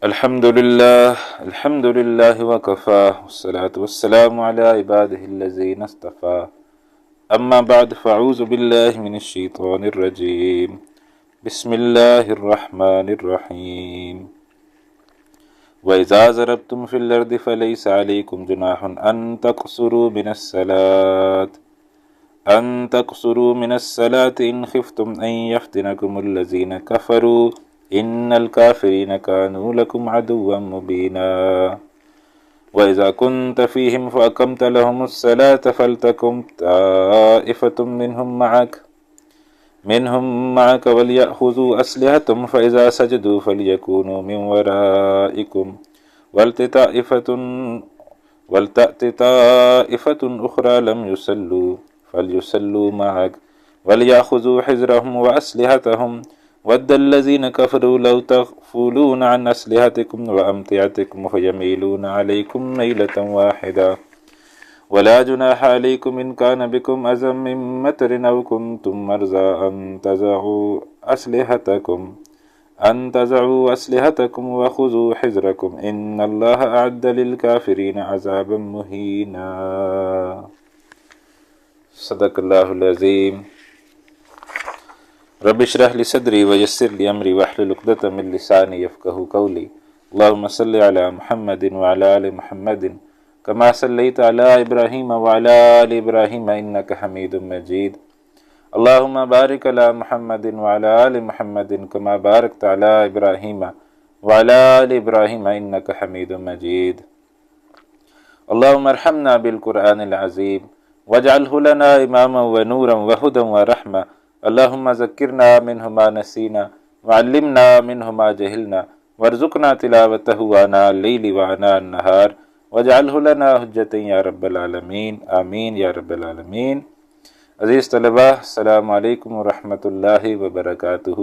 الحمد لله وكفى والصلاة والسلام على عباده الذين اصطفى أما بعد فأعوذ بالله من الشيطان الرجيم بسم الله الرحمن الرحيم وإذا ضربتم في الأرض فليس عليكم جناح أن تقصروا من الصلاة إن خفتم أن يفتنكم الذين كفروا إن الكافرين كانوا لكم عدوا مبينا وإذا كنت فيهم فأقمت لهم الصلاة فلتقم طائفة منهم معك وليأخذوا أسلحتهم فإذا سجدوا فليكونوا من ورائكم ولتأت طائفة أخرى لم يصلوا فليصلوا معك وليأخذوا حذرهم وأسلحتهم ود الذين كفروا لو تغفلون عن أسلحتكم وأمتعتكم فيميلون عليكم ميلة واحدة ولا جناح عليكم إن كان بكم أذى من مطر أو كنتم مرضى أن تضعوا أسلحتكم وخذوا حذركم إن الله أعد للكافرين عذابا مهينا صدق الله العظيم رب اشرح لي صدري ويسر لي أمري واحلل عقدة من لساني يفقهوا قولي اللهم صل على محمد وعلى آل محمد كما صليت على إبراهيم وعلى آل إبراهيم إنك حميد مجيد اللهم بارك على محمد وعلى آل محمد كما باركت على إبراهيم وعلى آل إبراهيم إنك حميد مجيد اللهم ارحمنا بالقرآن العظيم واجعله لنا إماما ونورا وهدى ورحمة اللهم ذكرنا منه ما نسينا وعلمنا منه ما جهلنا وارزقنا تلاوته آناء الليل وآناء النهار واجعله لنا حجة یا رب العالمین آمین یا رب العالمین۔ عزیز طلباء، السلام علیکم ورحمۃ اللہ وبرکاتہ۔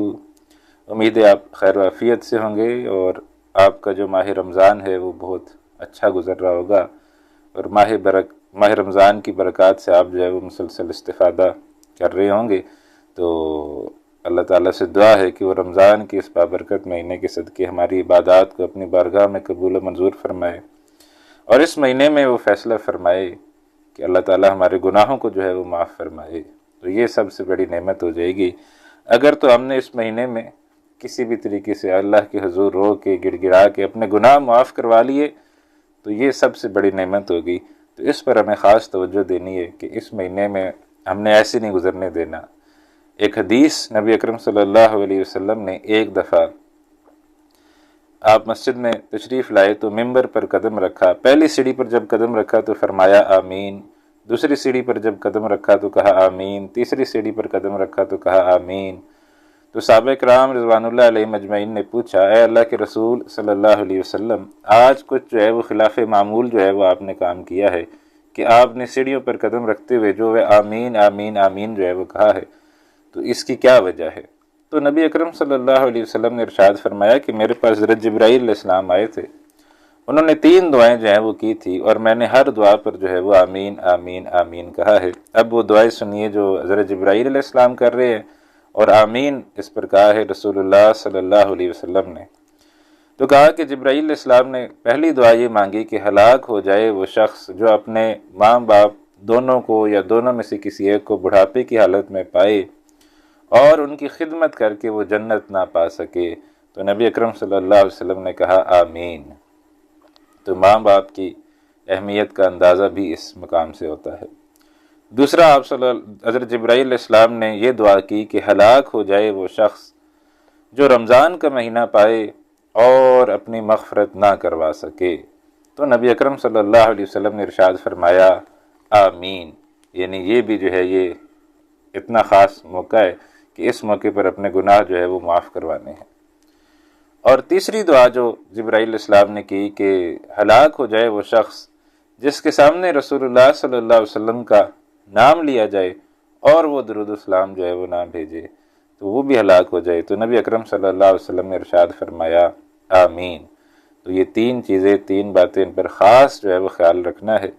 امید ہے آپ خیر و عافیت سے ہوں گے اور آپ کا جو ماہ رمضان ہے وہ بہت اچھا گزر رہا ہوگا، اور ماہ رمضان کی برکات سے آپ جو ہے وہ مسلسل استفادہ کر رہے ہوں گے۔ تو اللہ تعالیٰ سے دعا ہے کہ وہ رمضان کی اس بابرکت مہینے کے صدقے ہماری عبادات کو اپنی بارگاہ میں قبول و منظور فرمائے، اور اس مہینے میں وہ فیصلہ فرمائے کہ اللہ تعالیٰ ہمارے گناہوں کو جو ہے وہ معاف فرمائے۔ تو یہ سب سے بڑی نعمت ہو جائے گی۔ اگر تو ہم نے اس مہینے میں کسی بھی طریقے سے اللہ کے حضور رو کے گڑ گڑا کے اپنے گناہ معاف کروا لیے تو یہ سب سے بڑی نعمت ہوگی۔ تو اس پر ہمیں خاص توجہ دینی ہے کہ اس مہینے میں ہم نے ایسے نہیں گزرنے دینا۔ ایک حدیث نبی اکرم صلی اللہ علیہ وسلم نے ایک دفعہ آپ مسجد میں تشریف لائے تو ممبر پر قدم رکھا، پہلی سیڑھی پر جب قدم رکھا تو فرمایا آمین، دوسری سیڑھی پر جب قدم رکھا تو کہا آمین، تیسری سیڑھی پر قدم رکھا تو کہا آمین۔ تو صحابہ کرام رضوان اللہ علیہ مجمعین نے پوچھا، اے اللہ کے رسول صلی اللہ علیہ وسلم، آج کچھ جو ہے وہ خلاف معمول جو ہے وہ آپ نے کام کیا ہے کہ آپ نے سیڑھیوں پر قدم رکھتے ہوئے جو ہے آمین آمین آمین جو ہے وہ کہا ہے، تو اس کی کیا وجہ ہے؟ تو نبی اکرم صلی اللہ علیہ وسلم نے ارشاد فرمایا کہ میرے پاس حضرت جبرائیل علیہ السلام آئے تھے، انہوں نے 3 دعائیں جو ہیں وہ کی تھی، اور میں نے ہر دعا پر جو ہے وہ آمین آمین آمین کہا ہے۔ اب وہ دعائیں سنیے جو حضرت جبرائیل علیہ السلام کر رہے ہیں، اور آمین اس پر کہا ہے رسول اللہ صلی اللہ علیہ وسلم نے۔ تو کہا کہ جبرائیل علیہ السلام نے پہلی دعا یہ مانگی کہ ہلاک ہو جائے وہ شخص جو اپنے ماں باپ دونوں کو یا دونوں میں سے کسی ایک کو بڑھاپے کی حالت میں پائے اور ان کی خدمت کر کے وہ جنت نہ پا سکے۔ تو نبی اکرم صلی اللہ علیہ وسلم نے کہا آمین۔ تو ماں باپ کی اہمیت کا اندازہ بھی اس مقام سے ہوتا ہے۔ دوسرا حضرت جبرائیل علیہ السلام نے یہ دعا کی کہ ہلاک ہو جائے وہ شخص جو رمضان کا مہینہ پائے اور اپنی مغفرت نہ کروا سکے۔ تو نبی اکرم صلی اللہ علیہ وسلم نے ارشاد فرمایا آمین، یعنی یہ بھی جو ہے یہ اتنا خاص موقع ہے کہ اس موقع پر اپنے گناہ جو ہے وہ معاف کروانے ہیں۔ اور تیسری دعا جو جبرائیل علیہ السلام نے کی کہ ہلاک ہو جائے وہ شخص جس کے سامنے رسول اللہ صلی اللہ علیہ وسلم کا نام لیا جائے اور وہ درود السلام جو ہے وہ نہ بھیجے تو وہ بھی ہلاک ہو جائے۔ تو نبی اکرم صلی اللہ علیہ وسلم نے ارشاد فرمایا آمین۔ تو یہ 3 چیزیں، 3 باتیں ان پر خاص جو ہے وہ خیال رکھنا ہے۔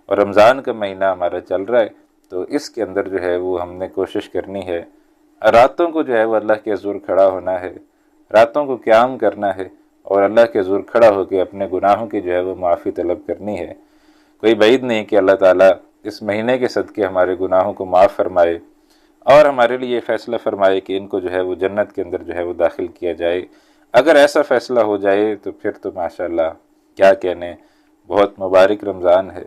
اور رمضان کا مہینہ ہمارا چل رہا ہے تو اس کے اندر جو ہے وہ ہم نے کوشش کرنی ہے، راتوں کو جو ہے وہ اللہ کے حضور کھڑا ہونا ہے، راتوں کو قیام کرنا ہے، اور اللہ کے حضور کھڑا ہو کے اپنے گناہوں کی جو ہے وہ معافی طلب کرنی ہے۔ کوئی بعید نہیں کہ اللہ تعالیٰ اس مہینے کے صدقے ہمارے گناہوں کو معاف فرمائے اور ہمارے لیے یہ فیصلہ فرمائے کہ ان کو جو ہے وہ جنت کے اندر جو ہے وہ داخل کیا جائے۔ اگر ایسا فیصلہ ہو جائے تو پھر تو ماشاءاللہ کیا کہنے، بہت مبارک رمضان ہے،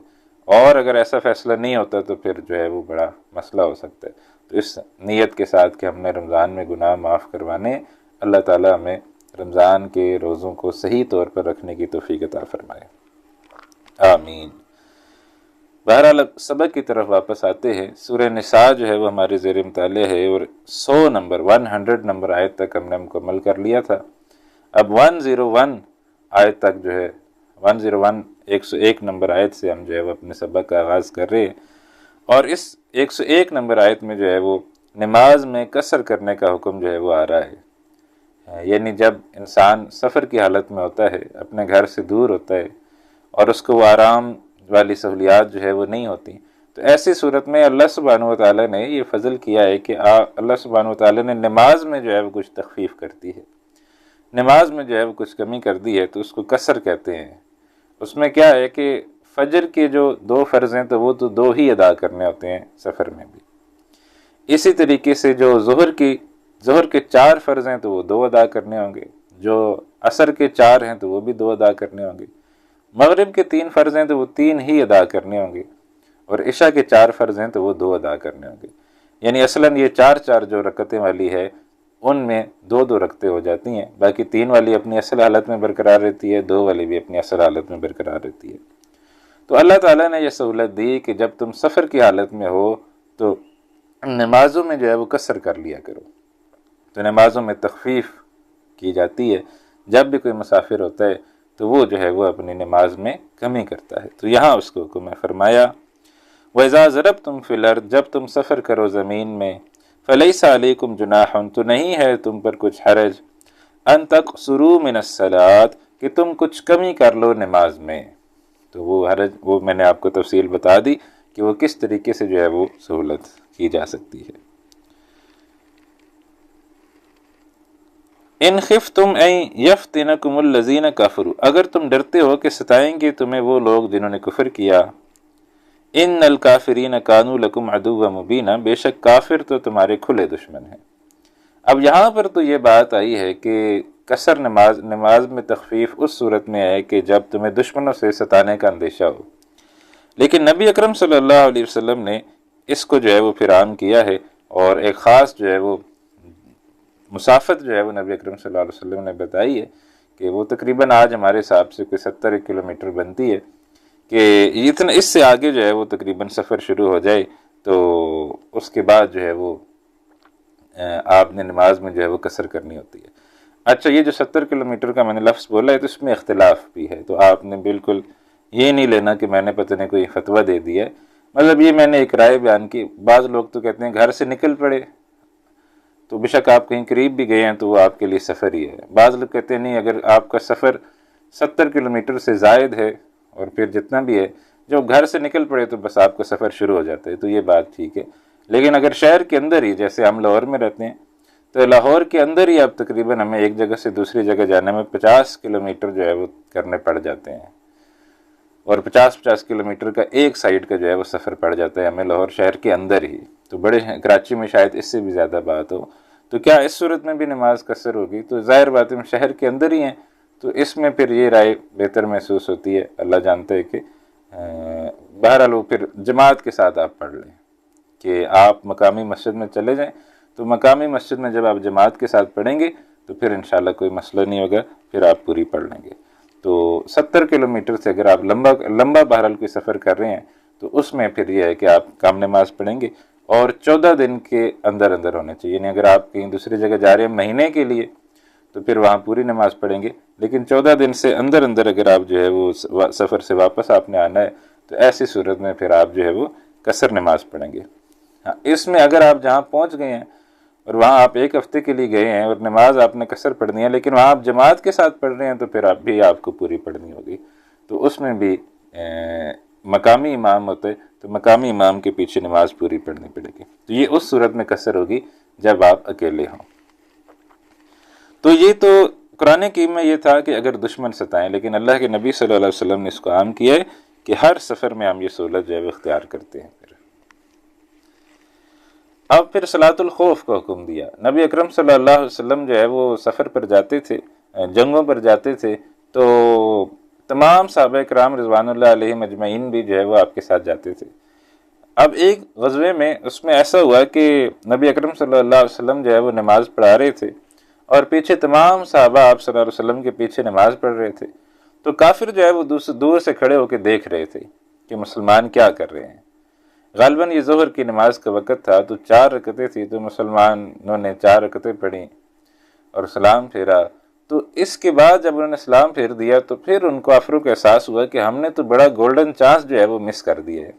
اور اگر ایسا فیصلہ نہیں ہوتا تو پھر جو ہے وہ بڑا مسئلہ ہو سکتا ہے۔ تو اس نیت کے ساتھ کہ ہم نے رمضان میں گناہ معاف کروانے، اللہ تعالیٰ ہمیں رمضان کے روزوں کو صحیح طور پر رکھنے کی توفیق عطا فرمائے، آمین۔ بہرحال اب سبق کی طرف واپس آتے ہیں۔ سورہ نساء جو ہے وہ ہمارے زیر مطالعہ ہے، اور 100 نمبر آیت تک ہم نے مکمل کر لیا تھا۔ اب 101 آیت تک جو ہے 101 نمبر آیت سے ہم جو ہے وہ اپنے سبق کا آغاز کر رہے ہیں، اور اس 101 نمبر آیت میں جو ہے وہ نماز میں قصر کرنے کا حکم جو ہے وہ آ رہا ہے۔ یعنی جب انسان سفر کی حالت میں ہوتا ہے، اپنے گھر سے دور ہوتا ہے، اور اس کو وہ آرام والی سہولیات جو ہے وہ نہیں ہوتی، تو ایسی صورت میں اللہ سبحانہ و تعالیٰ نے یہ فضل کیا ہے کہ اللہ سبحانہ و تعالیٰ نے نماز میں جو ہے وہ کچھ تخفیف کرتی ہے، نماز میں جو ہے وہ کچھ کمی کر دی ہے، تو اس کو قصر کہتے ہیں۔ اس میں کیا ہے کہ فجر کے جو 2 فرض ہیں تو وہ تو 2 ہی ادا کرنے ہوتے ہیں سفر میں بھی، اسی طریقے سے جو ظہر کے 4 فرض ہیں تو وہ 2 ادا کرنے ہوں گے، جو عصر کے 4 ہیں تو وہ بھی 2 ادا کرنے ہوں گے، مغرب کے 3 فرض ہیں تو وہ 3 ہی ادا کرنے ہوں گے، اور عشاء کے 4 فرض ہیں تو وہ 2 ادا کرنے ہوں گے۔ یعنی اصلاً یہ 4 جو رکعتیں والی ہے ان میں 2 رکعتیں ہو جاتی ہیں، باقی 3 والی اپنی اصل حالت میں برقرار رہتی ہے، 2 والی بھی اپنی اصل حالت میں برقرار رہتی ہے۔ تو اللہ تعالیٰ نے یہ سہولت دی کہ جب تم سفر کی حالت میں ہو تو نمازوں میں جو ہے وہ قصر کر لیا کرو، تو نمازوں میں تخفیف کی جاتی ہے۔ جب بھی کوئی مسافر ہوتا ہے تو وہ جو ہے وہ اپنی نماز میں کمی کرتا ہے، تو یہاں اس کو حکم فرمایا وَإِذَا ضَرَبْتُمْ فِي الْأَرْضِ، جب تم سفر کرو زمین میں، فَلَيْسَ عَلَيْكُمْ جُنَاحٌ، تو نہیں ہے تم پر کچھ حرج، أَن تَقْصُرُوا مِنَ الصَّلَاةِ، کہ تم کچھ کمی کر لو نماز میں۔ تو وہ حرج وہ میں نے آپ کو تفصیل بتا دی کہ وہ کس طریقے سے جو ہے وہ سہولت کی جا سکتی ہے۔ ان خفتم ان یفتنکم الذین کفروا، اگر تم ڈرتے ہو کہ ستائیں گے تمہیں وہ لوگ جنہوں نے کفر کیا، ان الکافرین کانوا لکم عدوا مبینا، بے شک کافر تو تمہارے کھلے دشمن ہیں۔ اب یہاں پر تو یہ بات آئی ہے کہ قصر نماز میں تخفیف اس صورت میں ہے کہ جب تمہیں دشمنوں سے ستانے کا اندیشہ ہو، لیکن نبی اکرم صلی اللہ علیہ وسلم نے اس کو جو ہے وہ پھر عام کیا ہے، اور ایک خاص جو ہے وہ مسافت جو ہے وہ نبی اکرم صلی اللہ علیہ وسلم نے بتائی ہے کہ وہ تقریباً آج ہمارے حساب سے کوئی 70 کلومیٹر بنتی ہے، کہ اتنا اس سے آگے جو ہے وہ تقریباً سفر شروع ہو جائے تو اس کے بعد جو ہے وہ آپ نے نماز میں جو ہے وہ قصر کرنی ہوتی ہے۔ اچھا، یہ جو 70 کلومیٹر کا میں نے لفظ بولا ہے تو اس میں اختلاف بھی ہے، تو آپ نے بالکل یہ نہیں لینا کہ میں نے پتہ نہیں کوئی فتویٰ دے دیا ہے، مطلب یہ میں نے ایک رائے بیان کی۔ بعض لوگ تو کہتے ہیں گھر سے نکل پڑے تو بے شک آپ کہیں قریب بھی گئے ہیں تو وہ آپ کے لیے سفر ہی ہے۔ بعض لوگ کہتے ہیں نہیں، اگر آپ کا سفر 70 کلومیٹر سے زائد ہے اور پھر جتنا بھی ہے، جب گھر سے نکل پڑے تو بس آپ کا سفر شروع ہو جاتا ہے، تو یہ بات ٹھیک ہے۔ لیکن اگر شہر کے اندر ہی، جیسے ہم لاہور میں رہتے ہیں، تو لاہور کے اندر ہی اب تقریباً ہمیں ایک جگہ سے دوسری جگہ جانے میں 50 کلومیٹر جو ہے وہ کرنے پڑ جاتے ہیں، اور 50 کلومیٹر کا ایک سائیڈ کا جو ہے وہ سفر پڑ جاتا ہے ہمیں لاہور شہر کے اندر ہی۔ تو بڑے کراچی میں شاید اس سے بھی زیادہ بات ہو، تو کیا اس صورت میں بھی نماز قصر ہوگی؟ تو ظاہر بات ہے ہم شہر کے اندر ہی ہیں، تو اس میں پھر یہ رائے بہتر محسوس ہوتی ہے۔ اللہ جانتا ہے کہ بہرحال وہ پھر جماعت کے ساتھ آپ پڑھ لیں، کہ آپ مقامی مسجد میں چلے جائیں، تو مقامی مسجد میں جب آپ جماعت کے ساتھ پڑھیں گے تو پھر انشاءاللہ کوئی مسئلہ نہیں ہوگا، پھر آپ پوری پڑھ لیں گے۔ تو 70 کلومیٹر سے اگر آپ لمبا بہرحال کوئی سفر کر رہے ہیں تو اس میں پھر یہ ہے کہ آپ کام نماز پڑھیں گے، اور 14 دن کے اندر ہونے چاہیے۔ یعنی اگر آپ کہیں دوسری جگہ جا رہے ہیں مہینے کے لیے تو پھر وہاں پوری نماز پڑھیں گے، لیکن 14 دن سے اندر اگر آپ جو ہے وہ سفر سے واپس آپ نے آنا ہے تو ایسی صورت میں پھر آپ جو ہے وہ قصر نماز پڑھیں گے۔ ہاں، اس میں اگر آپ جہاں پہنچ گئے ہیں اور وہاں آپ 1 ہفتے کے لیے گئے ہیں اور نماز آپ نے قصر پڑھنی ہے، لیکن وہاں آپ جماعت کے ساتھ پڑھ رہے ہیں تو پھر آپ کو پوری پڑھنی ہوگی۔ تو اس میں بھی مقامی امام ہوتے تو مقامی امام کے پیچھے نماز پوری پڑھنی پڑے گی۔ تو یہ اس صورت میں قصر ہوگی جب آپ اکیلے ہوں۔ تو یہ تو قرآن کریم میں یہ تھا کہ اگر دشمن ستائیں، لیکن اللہ کے نبی صلی اللہ علیہ وسلم نے اس کو عام کیا ہے کہ ہر سفر میں ہم یہ سہولت جو ہے وہ اختیار کرتے ہیں۔ اب پھر صلاۃ الخوف کا حکم دیا۔ نبی اکرم صلی اللہ علیہ وسلم جو ہے وہ سفر پر جاتے تھے، جنگوں پر جاتے تھے، تو تمام صحابہ کرام رضوان اللہ علیہم اجمعین بھی جو ہے وہ آپ کے ساتھ جاتے تھے۔ اب ایک غزوے میں اس میں ایسا ہوا کہ نبی اکرم صلی اللہ علیہ وسلم جو ہے وہ نماز پڑھا رہے تھے اور پیچھے تمام صحابہ آپ صلی اللہ علیہ وسلم کے پیچھے نماز پڑھ رہے تھے، تو کافر جو ہے وہ دور سے کھڑے ہو کے دیکھ رہے تھے کہ مسلمان کیا کر رہے ہیں۔ غالباً یہ ظہر کی نماز کا وقت تھا، تو 4 رکعتیں تھی، تو مسلمانوں نے 4 رکعتیں پڑھی اور سلام پھیرا۔ تو اس کے بعد جب انہوں نے سلام پھیر دیا تو پھر ان کو افسوس کا احساس ہوا کہ ہم نے تو بڑا گولڈن چانس جو ہے وہ مس کر دیا ہے،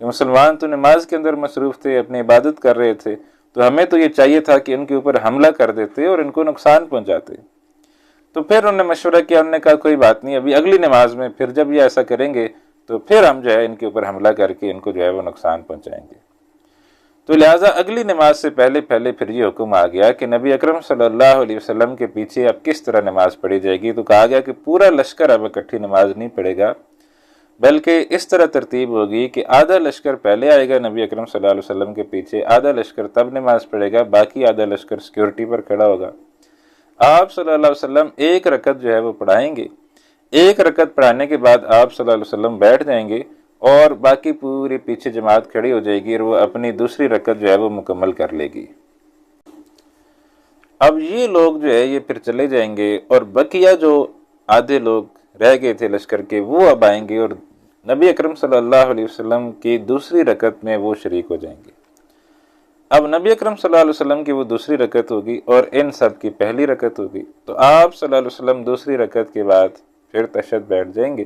کہ مسلمان تو نماز کے اندر مصروف تھے، اپنی عبادت کر رہے تھے، تو ہمیں تو یہ چاہیے تھا کہ ان کے اوپر حملہ کر دیتے اور ان کو نقصان پہنچاتے۔ تو پھر انہوں نے مشورہ کیا، انہوں نے کہا کوئی بات نہیں، ابھی اگلی نماز میں پھر جب یہ ایسا کریں گے تو پھر ہم جو ہے ان کے اوپر حملہ کر کے ان کو جو ہے وہ نقصان پہنچائیں گے۔ تو لہٰذا اگلی نماز سے پہلے پھر یہ حکم آ گیا کہ نبی اکرم صلی اللہ علیہ وسلم کے پیچھے اب کس طرح نماز پڑھی جائے گی۔ تو کہا گیا کہ پورا لشکر اب اکٹھی نماز نہیں پڑھے گا، بلکہ اس طرح ترتیب ہوگی کہ آدھا لشکر پہلے آئے گا نبی اکرم صلی اللہ علیہ وسلم کے پیچھے، آدھا لشکر تب نماز پڑھے گا، باقی آدھا لشکر سیکیورٹی پر کھڑا ہوگا۔ آپ صلی اللہ علیہ وسلم 1 رکعت جو ہے وہ پڑھائیں گے، 1 رکعت پڑھانے کے بعد آپ صلی اللہ علیہ وسلم بیٹھ جائیں گے اور باقی پوری پیچھے جماعت کھڑی ہو جائے گی اور وہ اپنی دوسری رکعت جو ہے وہ مکمل کر لے گی۔ اب یہ لوگ جو ہے یہ پھر چلے جائیں گے اور بقیہ جو آدھے لوگ رہ گئے تھے لشکر کے وہ اب آئیں گے اور نبی اکرم صلی اللہ علیہ وسلم کی دوسری رکعت میں وہ شریک ہو جائیں گے۔ اب نبی اکرم صلی اللہ علیہ وسلم کی وہ دوسری رکعت ہوگی اور ان سب کی پہلی رکعت ہوگی، تو آپ صلی اللہ علیہ وسلم دوسری رکعت کے بعد پھر تشہد بیٹھ جائیں گے،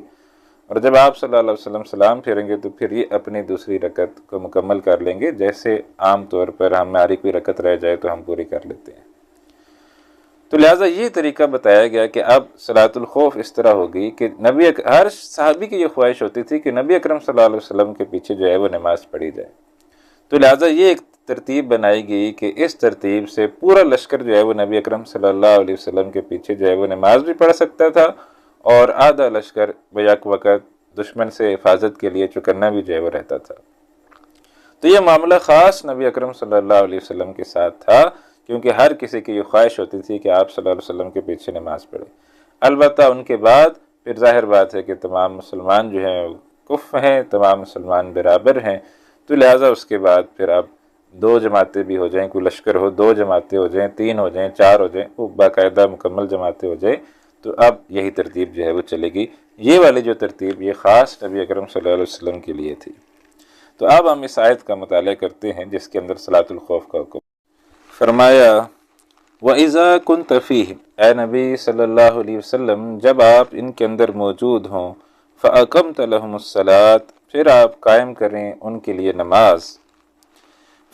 اور جب آپ صلی اللہ علیہ وسلم سلام پھیریں گے تو پھر یہ اپنی دوسری رکعت کو مکمل کر لیں گے، جیسے عام طور پر ہماری کوئی رکعت رہ جائے تو ہم پوری کر لیتے ہیں۔ تو لہٰذا یہ طریقہ بتایا گیا کہ اب صلاۃ الخوف اس طرح ہوگی کہ ہر صحابی کی یہ خواہش ہوتی تھی کہ نبی اکرم صلی اللہ علیہ وسلم کے پیچھے جو ہے وہ نماز پڑھی جائے، تو لہٰذا یہ ایک ترتیب بنائی گئی کہ اس ترتیب سے پورا لشکر جو ہے وہ نبی اکرم صلی اللہ علیہ وسلم کے پیچھے جو ہے وہ نماز بھی پڑھ سکتا تھا، اور آدھا لشکر بیک وقت دشمن سے حفاظت کے لیے چکنا بھی جو ہے وہ رہتا تھا۔ تو یہ معاملہ خاص نبی اکرم صلی اللہ علیہ وسلم کے ساتھ تھا، کیونکہ ہر کسی کی یہ خواہش ہوتی تھی کہ آپ صلی اللہ علیہ وسلم کے پیچھے نماز پڑھے۔ البتہ ان کے بعد پھر ظاہر بات ہے کہ تمام مسلمان جو ہیں کف ہیں، تمام مسلمان برابر ہیں، تو لہٰذا اس کے بعد پھر اب 2 جماعتیں بھی ہو جائیں، کوئی لشکر ہو 2 جماعتیں ہو جائیں، 3 ہو جائیں، 4 ہو جائیں، وہ باقاعدہ مکمل جماعتیں ہو جائیں، تو اب یہی ترتیب جو ہے وہ چلے گی۔ یہ والی جو ترتیب یہ خاص نبی اکرم صلی اللہ علیہ وسلم کے لیے تھی۔ تو اب ہم اس آیت کا مطالعہ کرتے ہیں جس کے اندر صلاۃ الخوف کا حکم فرمایا، وَإِذَا كُنْتَ فِيهِمْ، اے نبی صلی اللہ علیہ وسلم جب آپ ان کے اندر موجود ہوں، فَأَقَمْتَ لَهُمُ الصَّلَاةَ پھر آپ قائم کریں ان کے لیے نماز،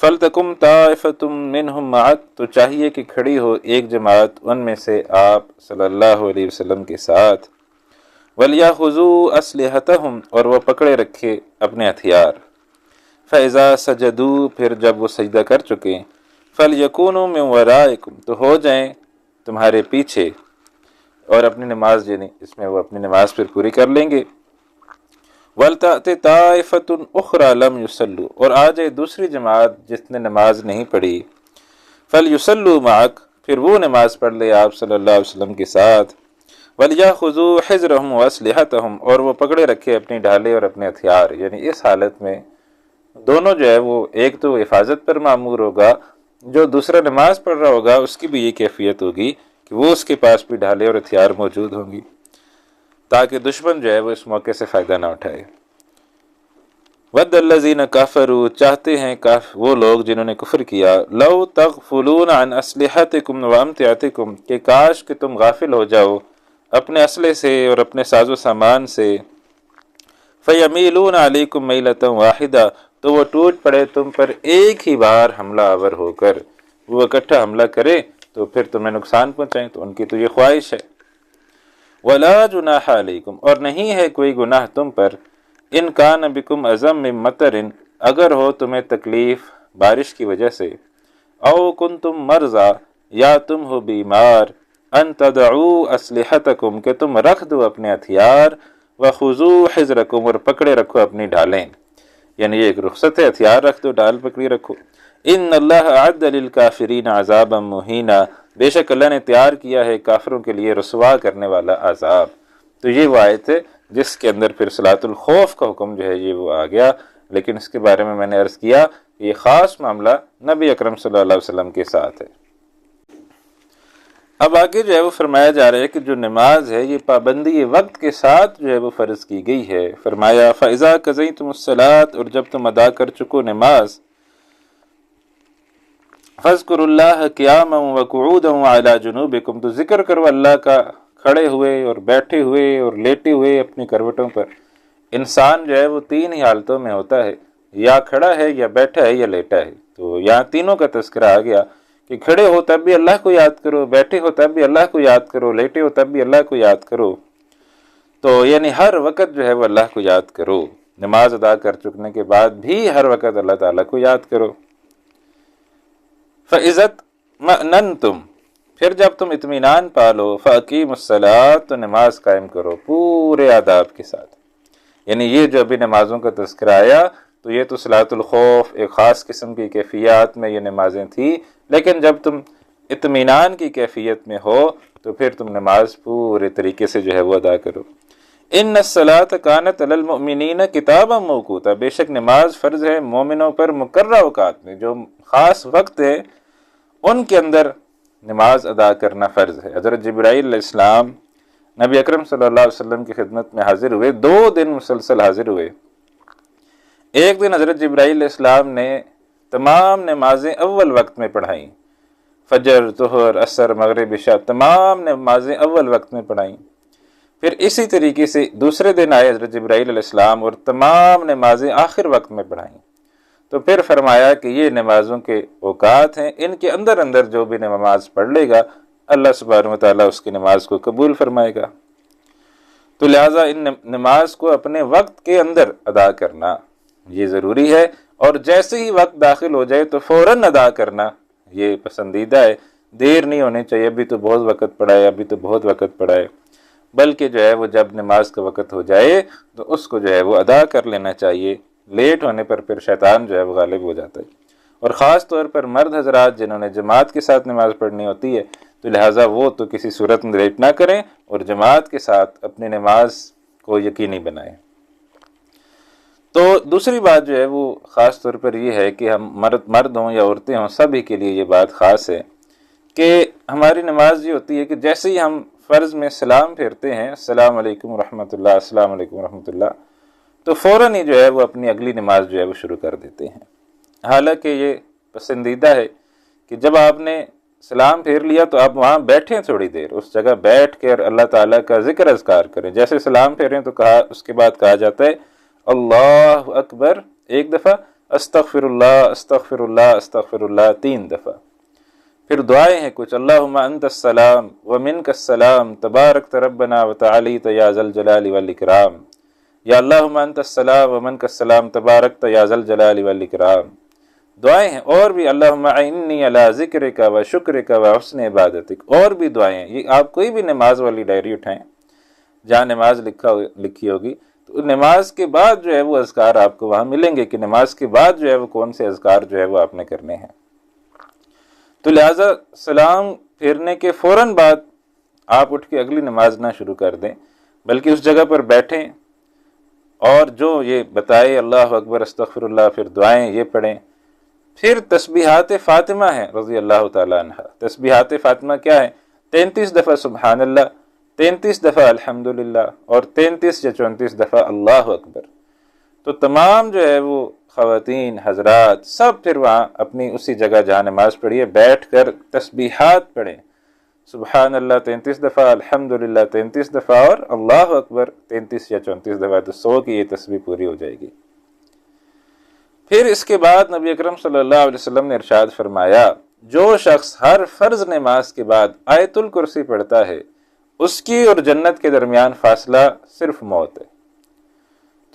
فَلْتَكُمْ طَائِفَةٌ مِّنْهُمْ مَعَكَ تو چاہیے کہ کھڑی ہو ایک جماعت ان میں سے آپ صلی اللہ علیہ وسلم کے ساتھ، وَلْيَأْخُذُوا أَسْلِحَتَهُمْ اور وہ پکڑے رکھے اپنے ہتھیار، فَإِذَا سَجَدُوا پھر جب وہ سجدہ کر چکے، فَلْيَكُونُوا مِنْ وَرَائِكُمْ تو ہو جائیں تمہارے پیچھے، اور اپنی نماز یعنی اس میں وہ اپنی نماز پھر پوری کر لیں گے، وَلْتَأْتِ طَائِفَةٌ أُخْرَى لَمْ يُصَلُّوا اور آ جائے دوسری جماعت جس نے نماز نہیں پڑھی، فَلْيُصَلُّوا مَعَكَ پھر وہ نماز پڑھ لے آپ صلی اللہ علیہ وسلم کے ساتھ، وَلْيَأْخُذُوا حِذْرَهُمْ وَأَسْلِحَتَهُمْ اور وہ پکڑے رکھے اپنی ڈھالیں اور اپنے ہتھیار، یعنی اس حالت میں دونوں جو ہے وہ ایک تو حفاظت پر معمور ہوگا، جو دوسرا نماز پڑھ رہا ہوگا اس کی بھی یہ کیفیت ہوگی کہ وہ اس کے پاس بھی ڈھالیں اور ہتھیار موجود ہوں گی، تاکہ دشمن جو ہے وہ اس موقع سے فائدہ نہ اٹھائے۔ وَدَّ الَّذِينَ كَفَرُوا چاہتے ہیں وہ لوگ جنہوں نے کفر کیا، لَوْ تَغْفُلُونَ عَنْ أَسْلِحَتِكُمْ وَأَمْتِعَتِكُمْ کہ کاش کہ تم غافل ہو جاؤ اپنے اسلحے سے اور اپنے ساز و سامان سے، فَيَمِيلُونَ عَلَيْكُمْ مَيْلَةً وَاحِدَةً تو وہ ٹوٹ پڑے تم پر ایک ہی بار حملہ آور ہو کر، وہ اکٹھا حملہ کرے تو پھر تمہیں نقصان پہنچائیں، تو ان کی تو یہ خواہش ہے۔ وَلَا جُنَاحَ عَلَيْكُمْ اور نہیں ہے کوئی گناہ تم پر، ان کان بکم اعظم من مطر اگر ہو تمہیں تکلیف بارش کی وجہ سے، او کنتم مرضی یا تم ہو بیمار، ان تدعوا اسلحتکم کہ تم رکھ دو اپنے ہتھیار، وخذوا حذرکم اور پکڑے رکھو اپنی ڈھالیں، یعنی یہ ایک رخصت ہے، ہتھیار رکھ دو، ڈھال پکڑی رکھو۔ ان اللہ اعد للکافرین عذابا مہینا، بے شک اللہ نے تیار کیا ہے کافروں کے لیے رسوا کرنے والا عذاب۔ تو یہ وہ آیت ہے جس کے اندر پھر صلاۃ الخوف کا حکم جو ہے یہ وہ آ گیا، لیکن اس کے بارے میں نے عرض کیا کہ یہ خاص معاملہ نبی اکرم صلی اللہ علیہ وسلم کے ساتھ ہے۔ اب آگے جو ہے وہ فرمایا جا رہا ہے کہ جو نماز ہے یہ پابندی وقت کے ساتھ جو ہے وہ فرض کی گئی ہے۔ فرمایا فَإِذَا قَضَيْتُمُ الصَّلَاةَ، اور جب تم ادا کر چکو نماز، فَاذْكُرُوا اللَّهَ قِيَامًا وَقُعُودًا وَعَلَىٰ جُنُوبِكُمْ، تو ذکر کرو اللہ کا کھڑے ہوئے اور بیٹھے ہوئے اور لیٹے ہوئے اپنی کروٹوں پر۔ انسان جو ہے وہ تین ہی حالتوں میں ہوتا ہے، یا کھڑا ہے یا بیٹھا ہے یا لیٹا ہے۔ تو یہاں تینوں کا تذکرہ آ گیا کہ کھڑے ہو تب بھی اللہ کو یاد کرو، بیٹھے ہو تب بھی اللہ کو یاد کرو، لیٹے ہو تب بھی اللہ کو یاد کرو۔ تو یعنی ہر وقت جو ہے وہ اللہ کو یاد کرو، نماز ادا کر چکنے کے بعد بھی ہر وقت اللہ تعالیٰ کو یاد کرو۔ فَإِذَا اطْمَأْنَنْتُمْ، پھر جب تم اطمینان پالو، فَأَقِیمُوا الصَّلَاةَ، تو نماز قائم کرو پورے آداب کے ساتھ۔ یعنی یہ جو ابھی نمازوں کا تذکرہ آیا تو یہ تو صلاۃ الخوف ایک خاص قسم کی کیفیات میں یہ نمازیں تھیں، لیکن جب تم اطمینان کی کیفیت میں ہو تو پھر تم نماز پورے طریقے سے جو ہے وہ ادا کرو۔ ان الصلاۃ کانت علی المؤمنین کتابا موقوتا، بے شک نماز فرض ہے مومنوں پر مقررہ اوقات میں، جو خاص وقت ہے ان کے اندر نماز ادا کرنا فرض ہے۔ حضرت جبرائیل علیہ السلام نبی اکرم صلی اللہ علیہ وسلم کی خدمت میں حاضر ہوئے، 2 دن مسلسل حاضر ہوئے۔ ایک دن حضرت جبرائیل علیہ السلام نے تمام نمازیں اول وقت میں پڑھائیں، فجر، ظہر، عصر، مغرب، عشاء، تمام نمازیں اول وقت میں پڑھائیں۔ پھر اسی طریقے سے دوسرے دن آئے حضرت جبرائیل علیہ السلام اور تمام نمازیں آخر وقت میں پڑھائیں۔ تو پھر فرمایا کہ یہ نمازوں کے اوقات ہیں، ان کے اندر اندر جو بھی نماز پڑھ لے گا اللہ سبحانہ و تعالیٰ اس کی نماز کو قبول فرمائے گا۔ تو لہٰذا ان نماز کو اپنے وقت کے اندر ادا کرنا یہ ضروری ہے، اور جیسے ہی وقت داخل ہو جائے تو فوراً ادا کرنا یہ پسندیدہ ہے، دیر نہیں ہونی چاہیے، ابھی تو بہت وقت پڑا ہے، ابھی تو بہت وقت پڑا ہے، بلکہ جو ہے وہ جب نماز کا وقت ہو جائے تو اس کو جو ہے وہ ادا کر لینا چاہیے۔ لیٹ ہونے پر پھر شیطان جو ہے وہ غالب ہو جاتا ہے، اور خاص طور پر مرد حضرات جنہوں نے جماعت کے ساتھ نماز پڑھنی ہوتی ہے تو لہٰذا وہ تو کسی صورت میں لیٹ نہ کریں اور جماعت کے ساتھ اپنی نماز کو یقینی بنائیں۔ تو دوسری بات جو ہے وہ خاص طور پر یہ ہے کہ ہم مرد ہوں یا عورتیں ہوں، سبھی کے لیے یہ بات خاص ہے کہ ہماری نماز یہ ہوتی ہے کہ جیسے ہی ہم فرض میں سلام پھیرتے ہیں، السلام علیکم ورحمۃ اللہ، السلام علیکم ورحمۃ اللہ، تو فوراً ہی جو ہے وہ اپنی اگلی نماز جو ہے وہ شروع کر دیتے ہیں۔ حالانکہ یہ پسندیدہ ہے کہ جب آپ نے سلام پھیر لیا تو آپ وہاں بیٹھیں، تھوڑی دیر اس جگہ بیٹھ کر اللہ تعالیٰ کا ذکر اذکار کریں۔ جیسے سلام پھیریں تو اس کے بعد کہا جاتا ہے اللہ اکبر ایک دفعہ، استغفر اللہ استغفر اللہ استغفر اللہ 3 دفعہ، پھر دعائیں ہیں کچھ، اللہم انت السلام ومنک السلام تبارک ربنا وتعالیت یا ذا الجلال والاکرام، یا اللہم انت السلام ومنک السلام تبارک یا ذا الجلال والاکرام، دعائیں ہیں اور بھی، اللہم اعنی علی ذکرک و شکرک و حسن عبادتک، اور بھی دعائیں ہیں۔ یہ آپ کوئی بھی نماز والی ڈائری اٹھائیں جہاں نماز لکھی ہوگی، تو نماز کے بعد جو ہے وہ اذکار آپ کو وہاں ملیں گے کہ نماز کے بعد جو ہے وہ کون سے اذکار جو ہے وہ آپ نے کرنے ہیں۔ تو لہٰذا سلام پھیرنے کے فوراً بعد آپ اٹھ کے اگلی نماز نہ شروع کر دیں، بلکہ اس جگہ پر بیٹھیں اور جو یہ بتائے اللہ اکبر استغفر اللہ، پھر دعائیں یہ پڑھیں۔ پھر تسبیحات فاطمہ ہیں رضی اللہ تعالیٰ عنہ۔ تسبیحات فاطمہ کیا ہے؟ 33 دفعہ سبحان اللہ، 33 دفعہ الحمدللہ، اور 33 یا 34 دفعہ اللہ اکبر۔ تو تمام جو ہے وہ خواتین حضرات سب پھر وہاں اپنی اسی جگہ جہاں نماز پڑھیے بیٹھ کر تسبیحات پڑھیں، سبحان اللہ 33 دفعہ، الحمدللہ 33 دفعہ، اور اللہ اکبر 33 یا 34 دفعہ، تو 100 کی یہ تسبیح پوری ہو جائے گی۔ پھر اس کے بعد نبی اکرم صلی اللہ علیہ وسلم نے ارشاد فرمایا، جو شخص ہر فرض نماز کے بعد آیت الکرسی پڑھتا ہے اس کی اور جنت کے درمیان فاصلہ صرف موت ہے۔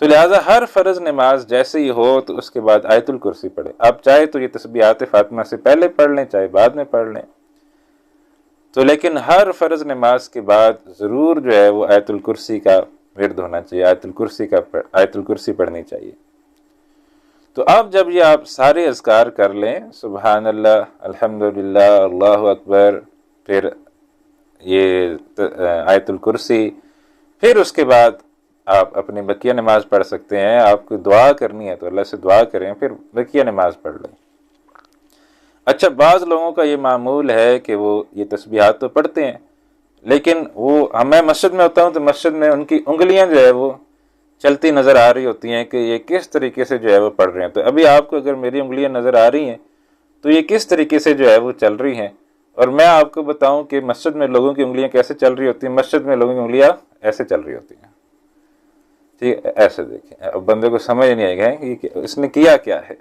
تو لہٰذا ہر فرض نماز جیسے ہی ہو تو اس کے بعد آیت الکرسی پڑھے، آپ چاہے تو یہ تسبیحات فاطمہ سے پہلے پڑھ لیں، چاہے بعد میں پڑھ لیں۔ تو لیکن ہر فرض نماز کے بعد ضرور جو ہے وہ آیت الکرسی کا ورد ہونا چاہیے، آیت الکرسی پڑھنی چاہیے۔ تو اب جب یہ آپ سارے اذکار کر لیں، سبحان اللہ، الحمدللہ، اللہ اکبر، پھر یہ آیت الکرسی، پھر اس کے بعد آپ اپنی بقیہ نماز پڑھ سکتے ہیں۔ آپ کو دعا کرنی ہے تو اللہ سے دعا کریں، پھر بقیہ نماز پڑھ لیں۔ اچھا، بعض لوگوں کا یہ معمول ہے کہ وہ یہ تسبیحات تو پڑھتے ہیں، لیکن میں مسجد میں ہوتا ہوں تو مسجد میں ان کی انگلیاں جو ہے وہ چلتی نظر آ رہی ہوتی ہیں کہ یہ کس طریقے سے جو ہے وہ پڑھ رہے ہیں۔ تو ابھی آپ کو اگر میری انگلیاں نظر آ رہی ہیں تو یہ کس طریقے سے جو ہے وہ چل رہی ہیں، اور میں آپ کو بتاؤں کہ مسجد میں لوگوں کی انگلیاں کیسے چل رہی ہوتی ہیں۔ مسجد میں لوگوں کی انگلیاں ایسے چل رہی ہوتی ہیں، ٹھیک ہے، ایسے دیکھیں، اب بندے کو سمجھ نہیں آئے گا کہ اس نے کیا کیا ہے۔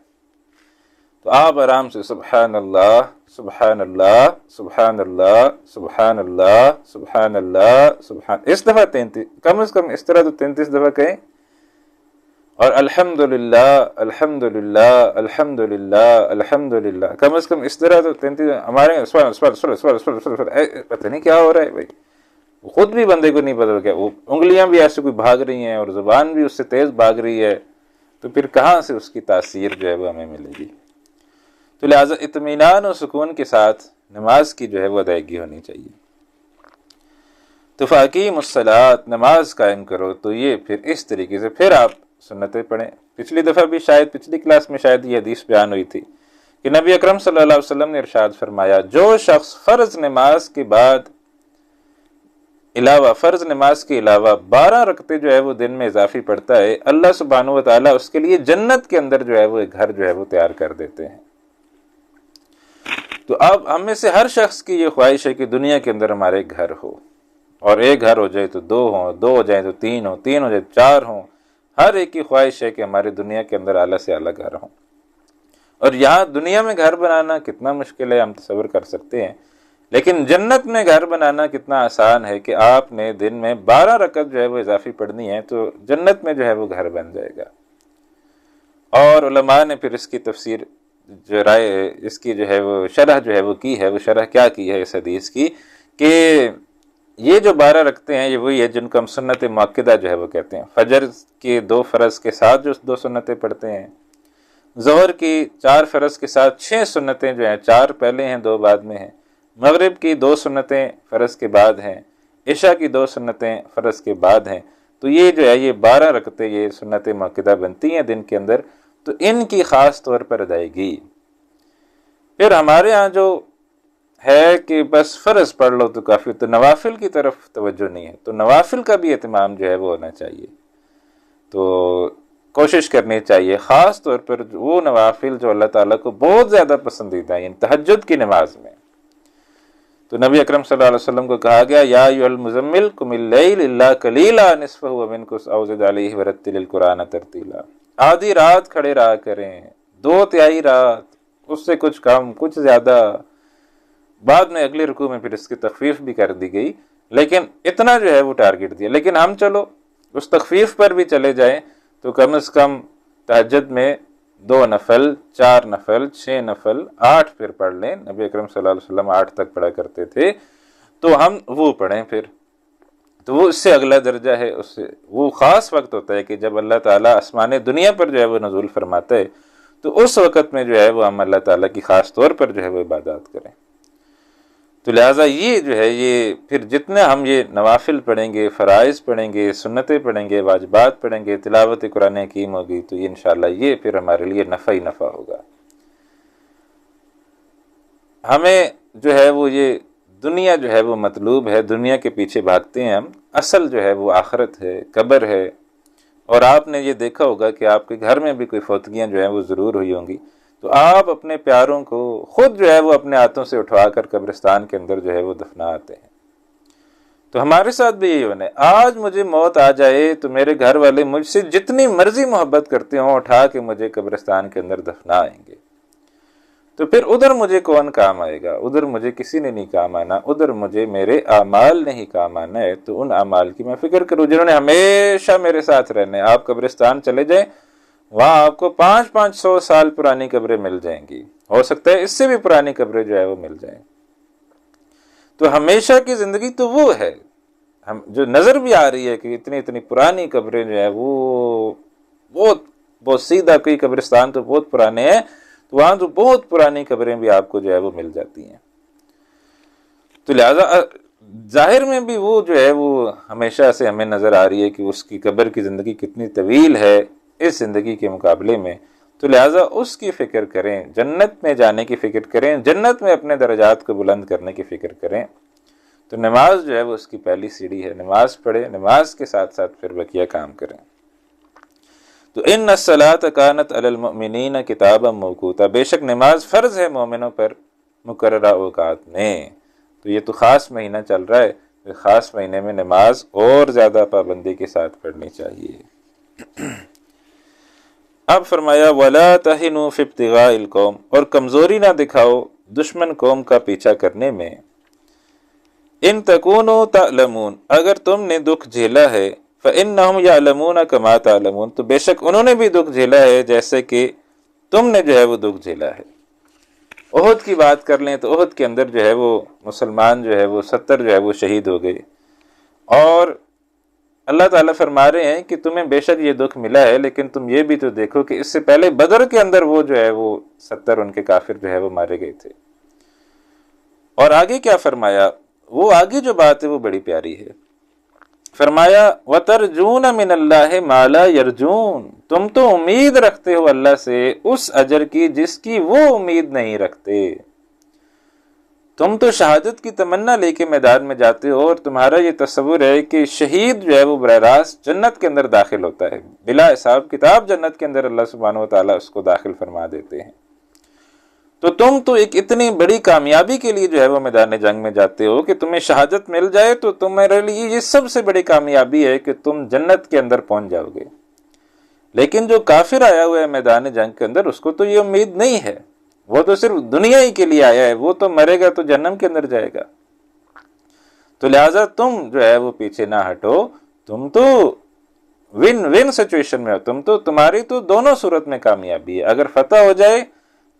تو آپ آرام سے سبحان اللہ، سبحان اللہ، سبحان اللہ، سبحان اللہ، سبحان اللہ، اس دفعہ 33، کم از کم اس طرح تو 33 دفعہ کہیں، اور الحمدللہ، الحمدللہ، الحمدللہ، الحمدللہ، کم از کم اس طرح تو 33۔ ہمارے پتہ نہیں کیا ہو رہا ہے بھائی، خود بھی بندے کو نہیں پتا کیا، وہ انگلیاں بھی ایسے کوئی بھاگ رہی ہیں اور زبان بھی اس سے تیز بھاگ رہی ہے، تو پھر کہاں سے اس کی تاثیر جو ہے وہ ہمیں ملے گی؟ تو لہٰذا اطمینان و سکون کے ساتھ نماز کی جو ہے وہ ادائیگی ہونی چاہیے۔ تو فاقیم الصلاۃ، نماز قائم کرو، تو یہ پھر اس طریقے سے پھر آپ سنتیں پڑھیں۔ پچھلی دفعہ بھی شاید پچھلی کلاس میں شاید یہ حدیث بیان ہوئی تھی کہ نبی اکرم صلی اللہ علیہ وسلم نے ارشاد فرمایا، جو شخص فرض نماز کے علاوہ 12 رکعتیں جو ہے وہ دن میں اضافی پڑھتا ہے، اللہ سبحانہ و تعالیٰ اس کے لیے جنت کے اندر جو ہے وہ ایک گھر جو ہے وہ تیار کر دیتے ہیں۔ تو اب ہم میں سے ہر شخص کی یہ خواہش ہے کہ دنیا کے اندر ہمارے گھر ہو، اور ایک گھر ہو جائے تو 2 ہوں، 2 ہو جائیں تو 3 ہوں، 3 ہو جائے تو 4 ہوں۔ ہر ایک کی خواہش ہے کہ ہمارے دنیا کے اندر اعلیٰ سے اعلیٰ گھر ہوں، اور یہاں دنیا میں گھر بنانا کتنا مشکل ہے ہم تصور کر سکتے ہیں، لیکن جنت میں گھر بنانا کتنا آسان ہے کہ آپ نے دن میں 12 رکعت جو ہے وہ اضافی پڑھنی ہے تو جنت میں جو ہے وہ گھر بن جائے گا۔ اور علماء نے پھر اس کی تفسیر جو رائے، اس کی جو ہے وہ شرح جو ہے وہ کی ہے، وہ شرح کیا کی ہے اس حدیث کی، کہ یہ جو 12 رکھتے ہیں یہ وہی ہے جن کو ہم سنت مؤکدہ جو ہے وہ کہتے ہیں۔ فجر کے 2 فرض کے ساتھ جو 2 سنتیں پڑھتے ہیں، ظہر کی 4 فرض کے ساتھ 6 سنتیں جو ہیں، 4 پہلے ہیں 2 بعد میں ہیں، مغرب کی 2 سنتیں فرض کے بعد ہیں، عشاء کی 2 سنتیں فرض کے بعد ہیں، تو یہ جو ہے یہ 12 رکعتیں یہ سنت مؤکدہ بنتی ہیں دن کے اندر، تو ان کی خاص طور پر ادائیگی۔ پھر ہمارے ہاں جو ہے کہ بس فرض پڑھ لو تو کافی، تو نوافل کی طرف توجہ نہیں ہے، تو نوافل کا بھی اہتمام جو ہے وہ ہونا چاہیے۔ تو کوشش کرنی چاہیے خاص طور پر وہ نوافل جو اللہ تعالیٰ کو بہت زیادہ پسندیدہ ہیں، یعنی تہجد کی نماز میں۔ تو نبی اکرم صلی اللہ علیہ وسلم کو کہا گیا، یا ایھا المزمل قم اللیل الا قلیلا نصفہ وانقص او زد علیہ ورتل القرآن ترتیلا۔ آدھی رات کھڑے رہا کریں، 2/3 رات، اس سے کچھ کم کچھ زیادہ، بعد میں اگلے رکوع میں پھر اس کی تخفیف بھی کر دی گئی، لیکن اتنا جو ہے وہ ٹارگٹ دیا۔ لیکن ہم چلو اس تخفیف پر بھی چلے جائیں تو کم از کم تہجد میں 2 نفل، 4 نفل، 6 نفل، 8 پھر پڑھ لیں۔ نبی اکرم صلی اللہ علیہ وسلم 8 تک پڑھا کرتے تھے، تو ہم وہ پڑھیں پھر، تو وہ اس سے اگلا درجہ ہے، اس سے وہ خاص وقت ہوتا ہے کہ جب اللہ تعالیٰ آسمان دنیا پر جو ہے وہ نزول فرماتا ہے، تو اس وقت میں جو ہے وہ ہم اللہ تعالیٰ کی خاص طور پر جو ہے وہ عبادات کریں۔ تو لہٰذا یہ جو ہے یہ پھر جتنے ہم یہ نوافل پڑھیں گے، فرائض پڑھیں گے، سنتیں پڑھیں گے، واجبات پڑھیں گے، تلاوت قرآن حکیم ہوگی، تو یہ انشاءاللہ یہ پھر ہمارے لیے نفع ہی نفع ہوگا۔ ہمیں جو ہے وہ یہ دنیا جو ہے وہ مطلوب ہے، دنیا کے پیچھے بھاگتے ہیں ہم، اصل جو ہے وہ آخرت ہے، قبر ہے۔ اور آپ نے یہ دیکھا ہوگا کہ آپ کے گھر میں بھی کوئی فوتگیاں جو ہیں وہ ضرور ہوئی ہوں گی، تو آپ اپنے پیاروں کو خود جو ہے وہ اپنے ہاتھوں سے اٹھوا کر قبرستان کے اندر جو ہے وہ دفناتے ہیں۔ تو ہمارے ساتھ بھی یہی ہونا ہے، آج مجھے موت آ جائے تو میرے گھر والے مجھ سے جتنی مرضی محبت کرتے ہوں اٹھا کے مجھے قبرستان کے اندر دفنائیں گے، تو پھر ادھر مجھے کون کام آئے گا؟ ادھر مجھے کسی نے نہیں کام آنا، ادھر مجھے میرے اعمال نے ہی کام آنا ہے۔ تو ان اعمال کی میں فکر کروں جنہوں نے ہمیشہ میرے ساتھ رہنا ہے۔ آپ قبرستان چلے جائیں، وہاں آپ کو 500 سال پرانی قبریں مل جائیں گی، ہو سکتا ہے اس سے بھی پرانی قبریں جو ہے وہ مل جائیں۔ تو ہمیشہ کی زندگی تو وہ ہے، ہم جو نظر بھی آ رہی ہے کہ اتنی اتنی پرانی قبریں جو ہے وہ بہت بہت سیدھا، کوئی قبرستان تو بہت پرانے ہیں، تو وہاں تو بہت پرانی قبریں بھی آپ کو جو ہے وہ مل جاتی ہیں. تو لہذا ظاہر میں بھی وہ جو ہے وہ ہمیشہ سے ہمیں نظر آ رہی ہے کہ اس کی قبر کی زندگی کتنی طویل ہے اس زندگی کے مقابلے میں. تو لہٰذا اس کی فکر کریں، جنت میں جانے کی فکر کریں، جنت میں اپنے درجات کو بلند کرنے کی فکر کریں. تو نماز جو ہے وہ اس کی پہلی سیڑھی ہے. نماز پڑھیں، نماز کے ساتھ ساتھ پھر بقیہ کام کریں. تو ان الصلاۃ کانت علی المؤمنین کتابا موقوتا، بے شک نماز فرض ہے مومنوں پر مقررہ اوقات میں. تو یہ تو خاص مہینہ چل رہا ہے، خاص مہینے میں نماز اور زیادہ پابندی کے ساتھ پڑھنی چاہیے. اب فرمایا وَلَا تَهِنُوا فِي ابْتِغَاءِ الْقَوْمِ، اور کمزوری نہ دکھاؤ دشمن قوم کا پیچھا کرنے میں. ان تکونوا تعلمون، اگر تم نے دکھ جھیلا ہے، فإنهم يعلمون كما تعلمون، تو بے شک انہوں نے بھی دکھ جھیلا ہے جیسے کہ تم نے جو ہے وہ دکھ جھیلا ہے. احد کی بات کر لیں تو احد کے اندر جو ہے وہ مسلمان جو ہے وہ 70 جو ہے وہ شہید ہو گئے، اور اللہ تعالیٰ فرما رہے ہیں کہ تمہیں بے شک یہ دکھ ملا ہے، لیکن تم یہ بھی تو دیکھو کہ اس سے پہلے بدر کے اندر وہ جو ہے وہ 70 ان کے کافر جو ہے وہ مارے گئے تھے. اور آگے کیا فرمایا، وہ آگے جو بات ہے وہ بڑی پیاری ہے. فرمایا وَتَرْجُونَ مِنَ اللَّهِ مَا لَا يَرْجُونَ، تم تو امید رکھتے ہو اللہ سے اس اجر کی جس کی وہ امید نہیں رکھتے. تم تو شہادت کی تمنا لے کے میدان میں جاتے ہو، اور تمہارا یہ تصور ہے کہ شہید جو ہے وہ براہ راست جنت کے اندر داخل ہوتا ہے، بلا حساب کتاب جنت کے اندر اللہ سبحانہ و تعالیٰ اس کو داخل فرما دیتے ہیں. تو تم تو ایک اتنی بڑی کامیابی کے لیے جو ہے وہ میدان جنگ میں جاتے ہو کہ تمہیں شہادت مل جائے تو تمہارے لیے یہ سب سے بڑی کامیابی ہے کہ تم جنت کے اندر پہنچ جاؤ گے. لیکن جو کافر آیا ہوا ہے میدان جنگ کے اندر، اس کو تو یہ امید نہیں ہے، وہ تو صرف دنیا ہی کے لیے آیا ہے، وہ تو مرے گا تو جہنم کے اندر جائے گا. تو لہٰذا تم جو ہے وہ پیچھے نہ ہٹو، تم تو ون ون سچویشن میں ہو، تم تو تمہاری تو دونوں صورت میں کامیابی ہے. اگر فتح ہو جائے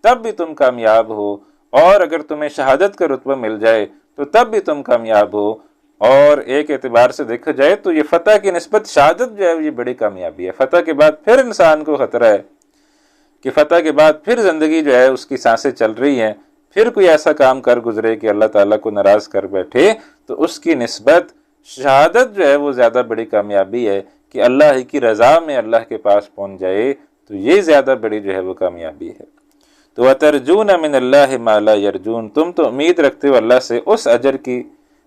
تب بھی تم کامیاب ہو، اور اگر تمہیں شہادت کا رتبہ مل جائے تو تب بھی تم کامیاب ہو. اور ایک اعتبار سے دیکھا جائے تو یہ فتح کی نسبت شہادت جو ہے یہ بڑی کامیابی ہے. فتح کے بعد پھر انسان کو خطرہ ہے کہ فتح کے بعد پھر زندگی جو ہے اس کی سانسیں چل رہی ہیں، پھر کوئی ایسا کام کر گزرے کہ اللہ تعالیٰ کو ناراض کر بیٹھے، تو اس کی نسبت شہادت جو ہے وہ زیادہ بڑی کامیابی ہے کہ اللہ ہی کی رضا میں اللہ کے پاس پہنچ جائے، تو یہ زیادہ بڑی جو ہے وہ کامیابی ہے. تو وَتَرْجُونَ مِنَ اللَّهِ مَا لَا يَرْجُونَ، تم تو امید رکھتے ہو اللہ سے اس اجر کی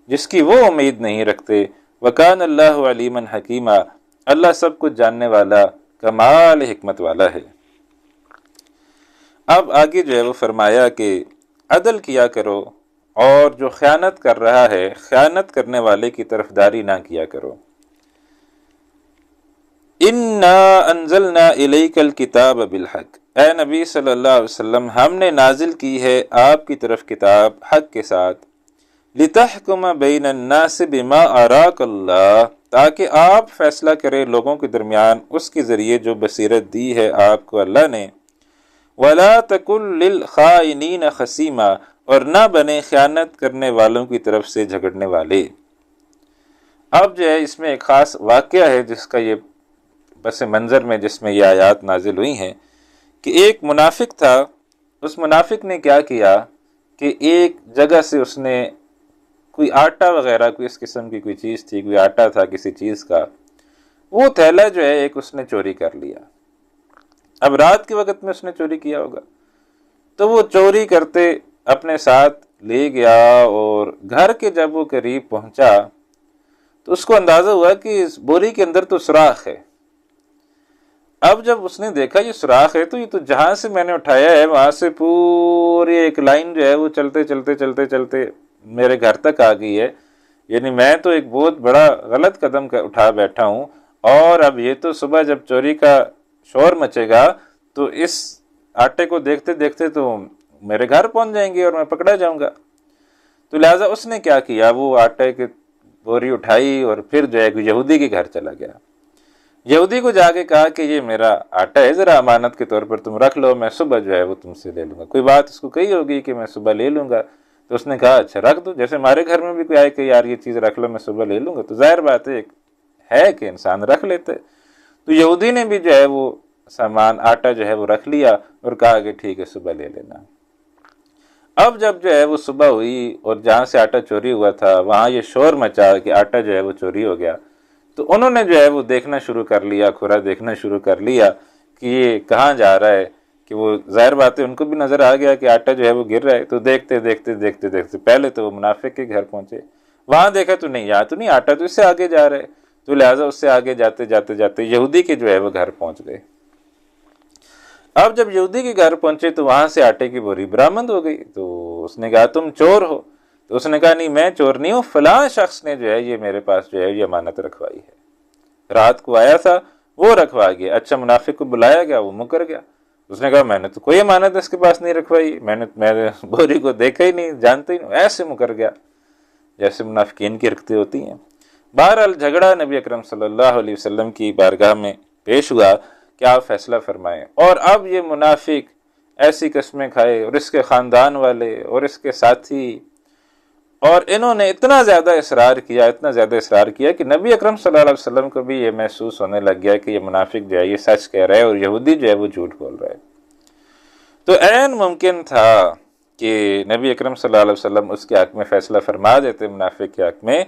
جس کی وہ امید نہیں رکھتے. وَكَانَ اللَّهُ عَلِيمًا حَكِيمًا، اللہ سب کچھ جاننے والا، کمال حکمت والا ہے. اب آگے جو ہے وہ فرمایا کہ عدل کیا کرو، اور جو خیانت کر رہا ہے خیانت کرنے والے کی طرفداری نہ کیا کرو. اِنَّا أَنزَلْنَا إِلَيْكَ الْكِتَابَ بِالْحَقِّ، اے نبی صلی اللہ علیہ وسلم ہم نے نازل کی ہے آپ کی طرف کتاب حق کے ساتھ. لِتَحْكُمَ بَيْنَ النَّاسِ بِمَا أَرَاكَ اللَّهُ، تاکہ آپ فیصلہ کریں لوگوں کے درمیان اس کے ذریعے جو بصیرت دی ہے آپ کو اللہ نے. وَلَا تَكُنْ لِلْخَائِنِينَ خَصِيمًا، اور نہ بنے خیانت کرنے والوں کی طرف سے جھگڑنے والے. اب جو ہے اس میں ایک خاص واقعہ ہے جس کا یہ پس منظر میں جس میں یہ آیات نازل ہوئی ہیں کہ ایک منافق تھا. اس منافق نے کیا کیا کہ ایک جگہ سے اس نے کوئی آٹا وغیرہ، کوئی اس قسم کی کوئی چیز تھی، کوئی آٹا تھا کسی چیز کا، وہ تھیلا جو ہے ایک اس نے چوری کر لیا. اب رات کے وقت میں اس نے چوری کیا ہوگا، تو وہ چوری کرتے اپنے ساتھ لے گیا، اور گھر کے جب وہ قریب پہنچا تو اس کو اندازہ ہوا کہ اس بوری کے اندر تو سوراخ ہے. اب جب اس نے دیکھا یہ سوراخ ہے تو یہ تو جہاں سے میں نے اٹھایا ہے وہاں سے پوری ایک لائن جو ہے وہ چلتے چلتے چلتے چلتے میرے گھر تک آ گئی ہے، یعنی میں تو ایک بہت بڑا غلط قدم اٹھا بیٹھا ہوں. اور اب یہ تو صبح جب چوری کا شور مچے گا تو اس آٹے کو دیکھتے دیکھتے تو میرے گھر پہنچ جائیں گے اور میں پکڑا جاؤں گا. تو لہٰذا اس نے کیا کیا، وہ آٹے کی بوری اٹھائی اور پھر جو ہے یہودی کے گھر چلا گیا. یہودی کو جا کے کہا کہ یہ میرا آٹا ہے، ذرا امانت کے طور پر تم رکھ لو، میں صبح جو ہے وہ تم سے لے لوں گا. کوئی بات اس کو کہی ہوگی کہ میں صبح لے لوں گا. تو اس نے کہا اچھا رکھ دو، جیسے ہمارے گھر میں بھی کوئی آئے کہ یار یہ چیز رکھ لو میں صبح لے لوں گا، تو ظاہر بات ہے کہ انسان رکھ لیتے۔ تو یہودی نے بھی جو ہے وہ سامان آٹا جو ہے وہ رکھ لیا اور کہا کہ ٹھیک ہے صبح لے لینا۔ اب جب جو ہے وہ صبح ہوئی اور جہاں سے آٹا چوری ہوا تھا وہاں یہ شور مچا کہ آٹا جو ہے وہ چوری ہو گیا، تو انہوں نے جو ہے وہ دیکھنا شروع کر لیا، کھرا دیکھنا شروع کر لیا کہ یہ کہاں جا رہا ہے، کہ وہ ظاہر بات ہے ان کو بھی نظر آ گیا کہ آٹا جو ہے وہ گر رہا ہے، تو دیکھتے دیکھتے دیکھتے دیکھتے پہلے تو وہ منافق کے گھر پہنچے، وہاں دیکھا تو نہیں، یہاں تو نہیں، آٹا تو اس سے آگے جا رہا ہے، تو لہٰذا اس سے آگے جاتے جاتے جاتے یہودی کے جو ہے وہ گھر پہنچ گئے۔ اب جب یہودی کے گھر پہنچے تو وہاں سے آٹے کی بوری برآمد ہو گئی، تو اس نے کہا تم چور ہو، تو اس نے کہا نہیں میں چور نہیں ہوں، فلاں شخص نے جو ہے یہ میرے پاس جو ہے یہ امانت رکھوائی ہے، رات کو آیا تھا وہ رکھوا گیا۔ اچھا منافق کو بلایا گیا، وہ مکر گیا، اس نے کہا میں نے تو کوئی امانت اس کے پاس نہیں رکھوائی، میں نے بوری کو دیکھا ہی نہیں، جانتا ہی نہیں، ایسے مکر گیا جیسے منافقین کی حرکتیں ہوتی ہیں۔ بہرحال جھگڑا نبی اکرم صلی اللہ علیہ وسلم کی بارگاہ میں پیش ہوا کہ آپ فیصلہ فرمائیں، اور اب یہ منافق ایسی قسمیں کھائے اور اس کے خاندان والے اور اس کے ساتھی، اور انہوں نے اتنا زیادہ اصرار کیا کہ نبی اکرم صلی اللہ علیہ وسلم کو بھی یہ محسوس ہونے لگ گیا کہ یہ منافق جو ہے یہ سچ کہہ رہا ہے اور یہودی جو ہے وہ جھوٹ بول رہا ہے۔ تو عین ممکن تھا کہ نبی اکرم صلی اللہ علیہ وسلم اس کے حق میں فیصلہ فرما دیتے، منافق کے حق میں۔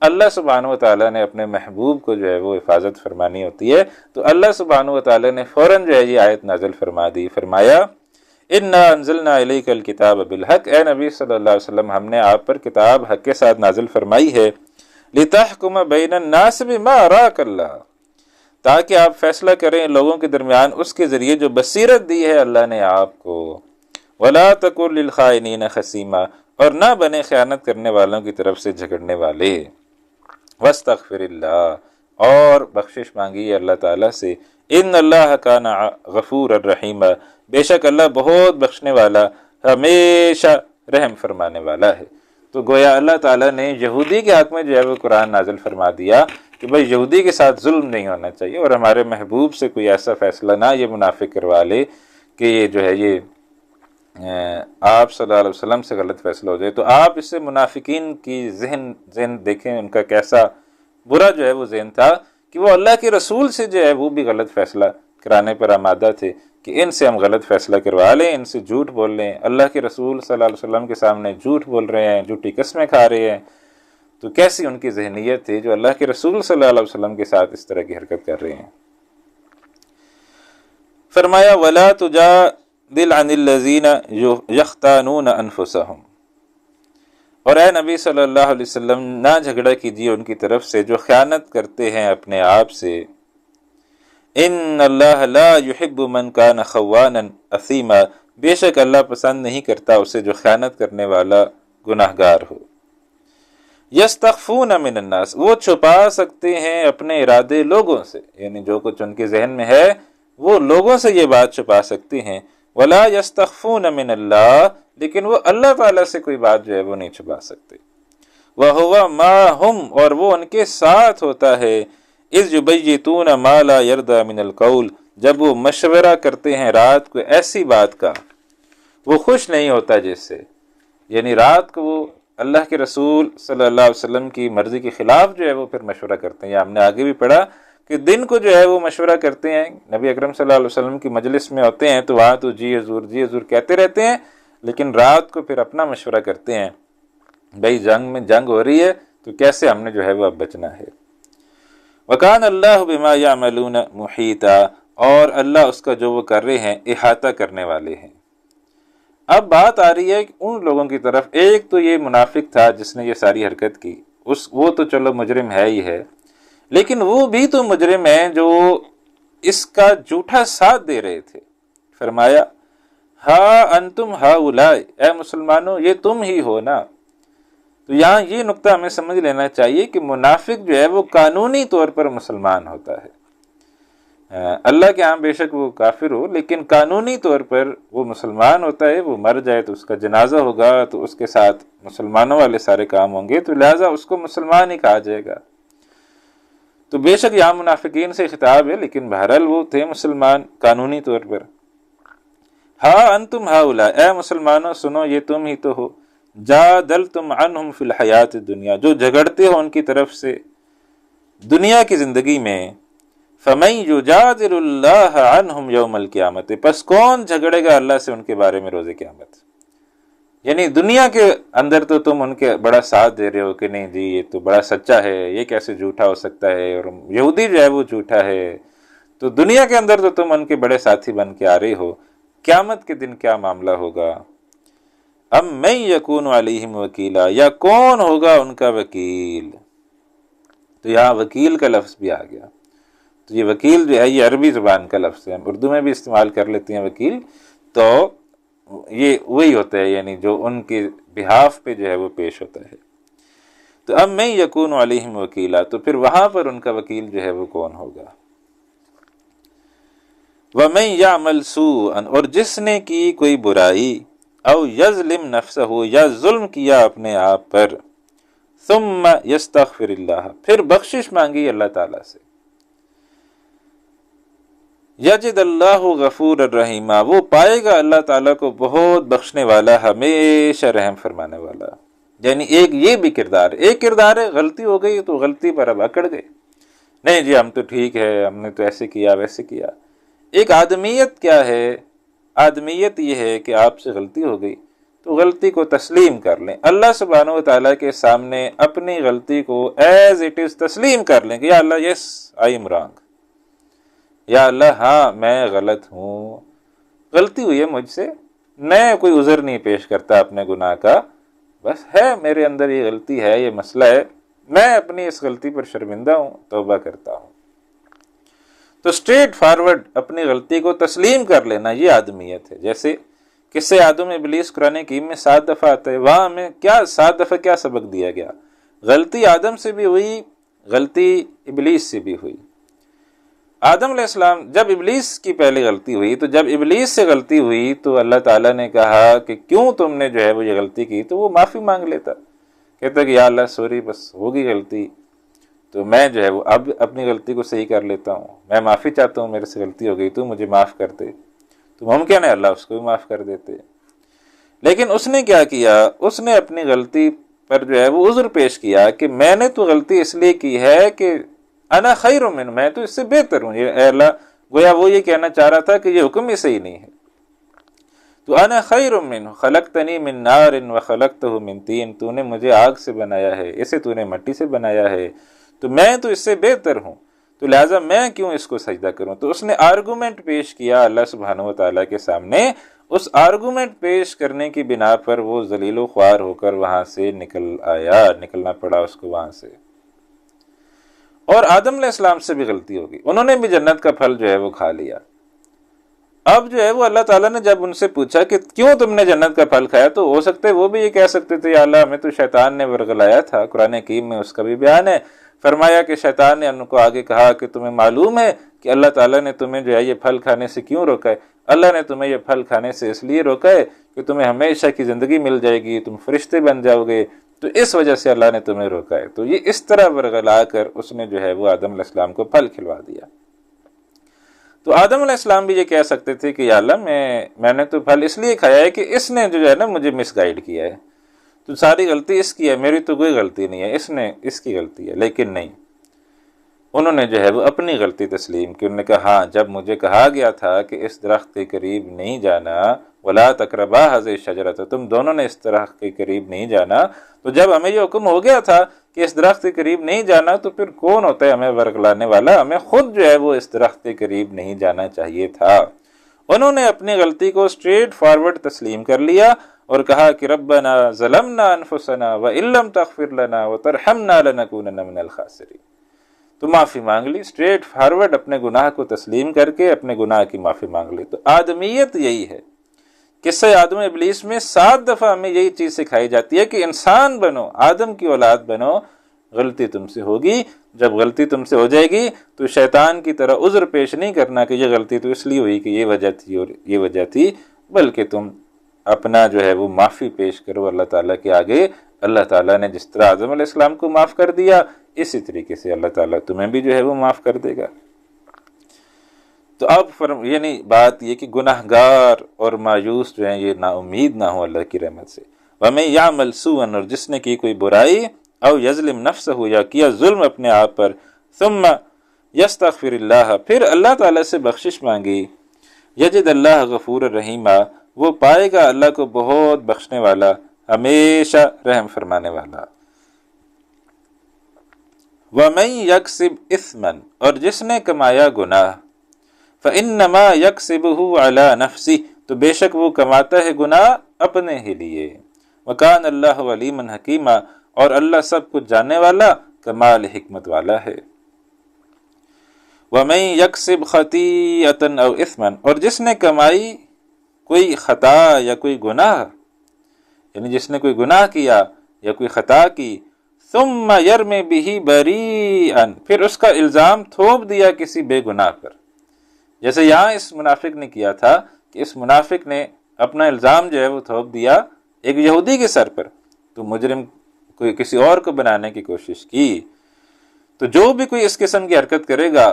اللہ سبحانہ و تعالیٰ نے اپنے محبوب کو جو ہے وہ حفاظت فرمانی ہوتی ہے، تو اللہ سبحانہ و تعالیٰ نے فوراً جو ہے یہ آیت نازل فرما دی، فرمایا اِنَّا أَنزَلْنَا إِلَيْكَ الْكِتَابَ بِالْحَقِّ، اے نبی صلی اللہ علیہ وسلم ہم نے آپ پر کتاب حق کے ساتھ نازل فرمائی ہے، لِتَحْكُمَ بَيْنَ النَّاسِ بِمَا أَرَاكَ اللَّهُ، تاکہ آپ فیصلہ کریں لوگوں کے درمیان اس کے ذریعے جو بصیرت دی ہے اللہ نے آپ کو، وَلَا تَكُنْ لِلْخَائِنِينَ خَصِيمًا، اور نہ بنے خیانت کرنے والوں کی طرف سے جھگڑنے والے، وَاسْتَغْفِرِ اللَّهَ، اور بخشش مانگی اللہ تعالیٰ سے، اِنَّ اللَّهَ كَانَ غَفُورًا رَحِيمًا، بے شک اللہ بہت بخشنے والا ہمیشہ رحم فرمانے والا ہے۔ تو گویا اللہ تعالیٰ نے یہودی کے حق میں جو ہے وہ قرآن نازل فرما دیا کہ بھائی یہودی کے ساتھ ظلم نہیں ہونا چاہیے، اور ہمارے محبوب سے کوئی ایسا فیصلہ نہ یہ منافق کروا لے کہ یہ جو ہے یہ آپ صلی اللہ علیہ وسلم سے غلط فیصلہ ہو جائے۔ تو آپ اس سے منافقین کی ذہن دیکھیں، ان کا کیسا برا جو ہے وہ ذہن تھا کہ وہ اللہ کے رسول سے جو ہے وہ بھی غلط فیصلہ کرانے پر آمادہ تھے کہ ان سے ہم غلط فیصلہ کروا لیں، ان سے جھوٹ بول لیں، اللہ کے رسول صلی اللہ علیہ وسلم کے سامنے جھوٹ بول رہے ہیں، جھوٹی قسمیں کھا رہے ہیں۔ تو کیسی ان کی ذہنیت تھی جو اللہ کے رسول صلی اللہ علیہ وسلم کے ساتھ اس طرح کی حرکت کر رہے ہیں۔ فرمایا وَلَا تُجَادِلْ عَنِ الَّذِينَ يَخْتَانُونَ أَنفُسَهُمْ، اور اے نبی صلی اللہ علیہ وسلم نہ جھگڑا کیجیے ان کی طرف سے جو خیانت کرتے ہیں اپنے آپ سے، ان اللہ لا يحب من كان خوانا اثیما، بے شک اللہ پسند نہیں کرتا اسے جو خیانت کرنے والا گناہگار ہو۔ یستخفون من الناس، وہ چھپا سکتے ہیں اپنے ارادے لوگوں سے، یعنی جو کچھ ان کے ذہن میں ہے وہ لوگوں سے یہ بات چھپا سکتے ہیں، ولا یستخفون من اللہ، لیکن وہ اللہ تعالیٰ سے کوئی بات جو ہے وہ نہیں چھپا سکتے۔ وَهُوَ مَعَهُمْ، اور وہ ان کے ساتھ ہوتا ہے، اذ یبیتون ما لا یرضی من القول، جب وہ مشورہ کرتے ہیں رات کو ایسی بات کا وہ خوش نہیں ہوتا جس سے، یعنی رات کو وہ اللہ کے رسول صلی اللہ علیہ وسلم کی مرضی کے خلاف جو ہے وہ پھر مشورہ کرتے ہیں، یا ہم نے آگے بھی پڑھا کہ دن کو جو ہے وہ مشورہ کرتے ہیں، نبی اکرم صلی اللہ علیہ وسلم کی مجلس میں ہوتے ہیں تو وہاں تو جی حضور کہتے رہتے ہیں، لیکن رات کو پھر اپنا مشورہ کرتے ہیں، بھائی جنگ ہو رہی ہے تو کیسے ہم نے جو ہے وہ اب بچنا ہے۔ وَكَانَ اللَّهُ بِمَا يَعْمَلُونَ مُحِيطًا، اور اللہ اس کا جو وہ کر رہے ہیں احاطہ کرنے والے ہیں۔ اب بات آ رہی ہے کہ ان لوگوں کی طرف، ایک تو یہ منافق تھا جس نے یہ ساری حرکت کی، وہ تو چلو مجرم ہے ہی ہے، لیکن وہ بھی تو مجرم ہیں جو اس کا جھوٹا ساتھ دے رہے تھے۔ فرمایا ہا انتم ہاؤلاء، اے مسلمانوں یہ تم ہی ہو نا۔ تو یہاں یہ نقطہ ہمیں سمجھ لینا چاہیے کہ منافق جو ہے وہ قانونی طور پر مسلمان ہوتا ہے، اللہ کے ہاں بے شک وہ کافر ہو، لیکن قانونی طور پر وہ مسلمان ہوتا ہے، وہ مر جائے تو اس کا جنازہ ہوگا تو اس کے ساتھ مسلمانوں والے سارے کام ہوں گے، تو لہٰذا اس کو مسلمان ہی کہا جائے گا۔ تو بے شک یہاں منافقین سے خطاب ہے، لیکن بہرحال وہ تھے مسلمان قانونی طور پر۔ ہا انتم ہاؤلاء، اے مسلمانوں سنو یہ تم ہی تو ہو، جادلتم عنہم فی الحیات الدنیا، جو جھگڑتے ہو ان کی طرف سے دنیا کی زندگی میں، فمن یجادل اللہ عنہم یوم القیامت، پس کون جھگڑے گا اللہ سے ان کے بارے میں روز قیامت؟ یعنی دنیا کے اندر تو تم ان کے بڑا ساتھ دے رہے ہو کہ نہیں جی یہ تو بڑا سچا ہے، یہ کیسے جھوٹا ہو سکتا ہے، اور یہودی جو ہے وہ جھوٹا ہے، تو دنیا کے اندر تو تم ان کے بڑے ساتھی بن کے آ رہے ہو، قیامت کے دن کیا معاملہ ہوگا؟ ام من یکون علیہم وکیلا، یا کون ہوگا ان کا وکیل؟ تو یہاں وکیل کا لفظ بھی آ گیا، تو یہ وکیل جو ہے یہ عربی زبان کا لفظ ہے، ہم اردو میں بھی استعمال کر لیتے ہیں وکیل، تو یہ وہی ہوتا ہے یعنی جو ان کے بہاف پہ جو ہے وہ پیش ہوتا ہے۔ تو اب میں یکون علیہم وکیلا، تو پھر وہاں پر ان کا وکیل جو ہے وہ کون ہوگا؟ وَمَن يَعْمَلْ سُوءًا، اور جس نے کی کوئی برائی، او یظلم نفسہ، یا ظلم کیا اپنے آپ پر، ثم یستغفر اللہ، پھر بخشش مانگی اللہ تعالیٰ سے، یجد اللہ غفور الرحیم، وہ پائے گا اللہ تعالیٰ کو بہت بخشنے والا، ہمیشہ رحم فرمانے والا۔ یعنی ایک یہ بھی کردار ہے، ایک کردار ہے غلطی ہو گئی تو غلطی پر اب اکڑ گئے، نہیں جی ہم تو ٹھیک ہے، ہم نے تو ایسے کیا ویسے کیا۔ ایک آدمیت کیا ہے؟ آدمیت یہ ہے کہ آپ سے غلطی ہو گئی تو غلطی کو تسلیم کر لیں، اللہ سبحانہ و تعالیٰ کے سامنے اپنی غلطی کو ایز اٹ از تسلیم کر لیں کہ یا اللہ یس آئی ایم رانگ، یا اللہ ہاں میں غلط ہوں، غلطی ہوئی ہے مجھ سے، میں کوئی عذر نہیں پیش کرتا اپنے گناہ کا، بس ہے میرے اندر یہ غلطی ہے، یہ مسئلہ ہے، میں اپنی اس غلطی پر شرمندہ ہوں، توبہ کرتا ہوں۔ تو اسٹریٹ فارورڈ اپنی غلطی کو تسلیم کر لینا یہ آدمیت ہے۔ جیسے قصے آدم ابلیس قرآن حکیم میں 7 دفعہ آتا ہے، وہاں ہمیں کیا 7 دفعہ کیا سبق دیا گیا؟ غلطی آدم سے بھی ہوئی، غلطی ابلیس سے بھی ہوئی۔ آدم علیہ السلام جب ابلیس کی پہلی غلطی ہوئی، تو جب ابلیس سے غلطی ہوئی تو اللہ تعالیٰ نے کہا کہ کیوں تم نے جو ہے وہ یہ غلطی کی، تو وہ معافی مانگ لیتا، کہتا کہ یا اللہ سوری، بس ہوگی غلطی، تو میں جو ہے وہ اب اپنی غلطی کو صحیح کر لیتا ہوں، میں معافی چاہتا ہوں، میرے سے غلطی ہو گئی، تو مجھے معاف کر دے، تو ممکن ہے اللہ اس کو بھی معاف کر دیتے۔ لیکن اس نے کیا کیا؟ اس نے اپنی غلطی پر جو ہے وہ عذر پیش کیا کہ میں نے تو غلطی اس لیے کی ہے کہ انا خیر من، میں تو اس سے بہتر ہوں، یہ اے اللہ، گویا وہ یہ کہنا چاہ رہا تھا کہ یہ حکم ہی صحیح نہیں ہے۔ تو انا خیر من خلقتنی من نار وخلقتہ من طین، تو نے مجھے آگ سے بنایا ہے، اسے تو نے مٹی سے بنایا ہے، تو میں تو اس سے بہتر ہوں، تو لہٰذا میں کیوں اس کو سجدہ کروں؟ تو اس نے آرگومنٹ پیش کیا اللہ سبحانہ و تعالیٰ کے سامنے، اس آرگومنٹ پیش کرنے کی بنا پر وہ ذلیل و خوار ہو کر وہاں سے نکلنا پڑا اس کو وہاں سے۔ اور آدم علیہ السلام سے بھی غلطی ہوگی، انہوں نے بھی جنت کا پھل جو ہے وہ کھا لیا۔ اب جو ہے وہ اللہ تعالیٰ نے جب ان سے پوچھا کہ کیوں تم نے جنت کا پھل کھایا، تو ہو سکتا ہے وہ بھی یہ کہہ سکتے تھے یا اللہ ہمیں تو شیطان نے ورغلایا تھا، قرآن حکیم میں اس کا بھی بیان ہے، فرمایا کہ شیطان نے ان کو آگے کہا کہ تمہیں معلوم ہے کہ اللہ تعالیٰ نے تمہیں جو ہے یہ پھل کھانے سے کیوں روکا ہے؟ اللہ نے تمہیں یہ پھل کھانے سے اس لیے روکا ہے کہ تمہیں ہمیشہ کی زندگی مل جائے گی، تم فرشتے بن جاؤ گے، تو اس وجہ سے اللہ نے تمہیں روکا ہے۔ تو یہ اس طرح ورغلا کر اس نے جو ہے وہ آدم علیہ السلام کو پھل کھلوا دیا۔ تو آدم علیہ السلام بھی یہ کہہ سکتے تھے کہ یا اللہ میں نے تو پھل اس لیے کھایا ہے کہ اس نے جو ہے نا مجھے مس گائیڈ کیا ہے، تو ساری غلطی اس کی ہے، میری تو کوئی غلطی نہیں ہے، اس کی غلطی ہے۔ لیکن نہیں، انہوں نے جو ہے وہ اپنی غلطی تسلیم کی، انہوں نے کہا ہاں جب مجھے کہا گیا تھا کہ اس درخت کے قریب نہیں جانا، ولا تقربا هذه الشجرة، تم دونوں نے اس درخت کے قریب نہیں جانا، تو جب ہمیں یہ حکم ہو گیا تھا کہ اس درخت کے قریب نہیں جانا، تو پھر کون ہوتا ہے ہمیں ورگلانے والا؟ ہمیں خود جو ہے وہ اس درخت کے قریب نہیں جانا چاہیے تھا۔ انہوں نے اپنی غلطی کو اسٹریٹ فارورڈ تسلیم کر لیا اور کہا کہ ربنا ظلمنا انفسنا وان لم تغفر لنا وترحمنا لنکونن من الخاسرین، تو معافی مانگ لی، اسٹریٹ فارورڈ اپنے گناہ کو تسلیم کر کے اپنے گناہ کی معافی مانگ لی۔ تو آدمیت یہی ہے۔ قصہ آدم ابلیس میں 7 دفعہ ہمیں یہی چیز سکھائی جاتی ہے کہ انسان بنو، آدم کی اولاد بنو، غلطی تم سے ہوگی، جب غلطی تم سے ہو جائے گی تو شیطان کی طرح عذر پیش نہیں کرنا کہ یہ غلطی تو اس لیے ہوئی کہ یہ وجہ تھی اور یہ وجہ تھی، بلکہ تم اپنا جو ہے وہ معافی پیش کرو اللہ تعالیٰ کے آگے۔ اللہ تعالیٰ نے جس طرح آدم علیہ السلام کو معاف کر دیا، اسی طریقے سے اللہ تعالیٰ تمہیں بھی جو ہے وہ معاف کر دے گا۔ تو اب یعنی بات یہ کہ گناہ گار اور مایوس جو ہیں یہ نا امید نہ ہو اللہ کی رحمت سے۔ وَمَن يَعْمَلْ سُوءًا، اور جس نے کی کوئی برائی، او یظلم نفسہ، یا کیا ظلم اپنے آپ پر، ثم یستغفر اللہ، پھر اللہ تعالیٰ سے بخشش مانگی، یجد اللہ غفور الرحیم، وہ پائے گا اللہ کو بہت بخشنے والا، ہمیشہ رحم فرمانے والا۔ وَمَن يَكْسِبْ إِثْمًا، اور جس نے کمایا گناہ، فَإِنَّمَا يَكْسِبُهُ عَلَى نَفْسِهِ، تو بے شک وہ کماتا ہے گناہ اپنے ہی لیے، وَكَانَ اللَّهُ عَلِيمًا حَكِيمًا، اور اللہ سب کچھ جاننے والا، کمال حکمت والا ہے۔ وَمَن يَكْسِبْ خَطِيئَةً أَوْ إِثْمًا، اور جس نے کمائی کوئی خطا یا کوئی گناہ، یعنی جس نے کوئی گناہ کیا یا کوئی خطا کی، ثم يرمي به بريئا، پھر اس کا الزام تھوپ دیا کسی بے گناہ پر، جیسے یہاں اس منافق نے کیا تھا کہ اس منافق نے اپنا الزام جو ہے وہ تھوپ دیا ایک یہودی کے سر پر، تو مجرم کوئی کسی اور کو بنانے کی کوشش کی۔ تو جو بھی کوئی اس قسم کی حرکت کرے گا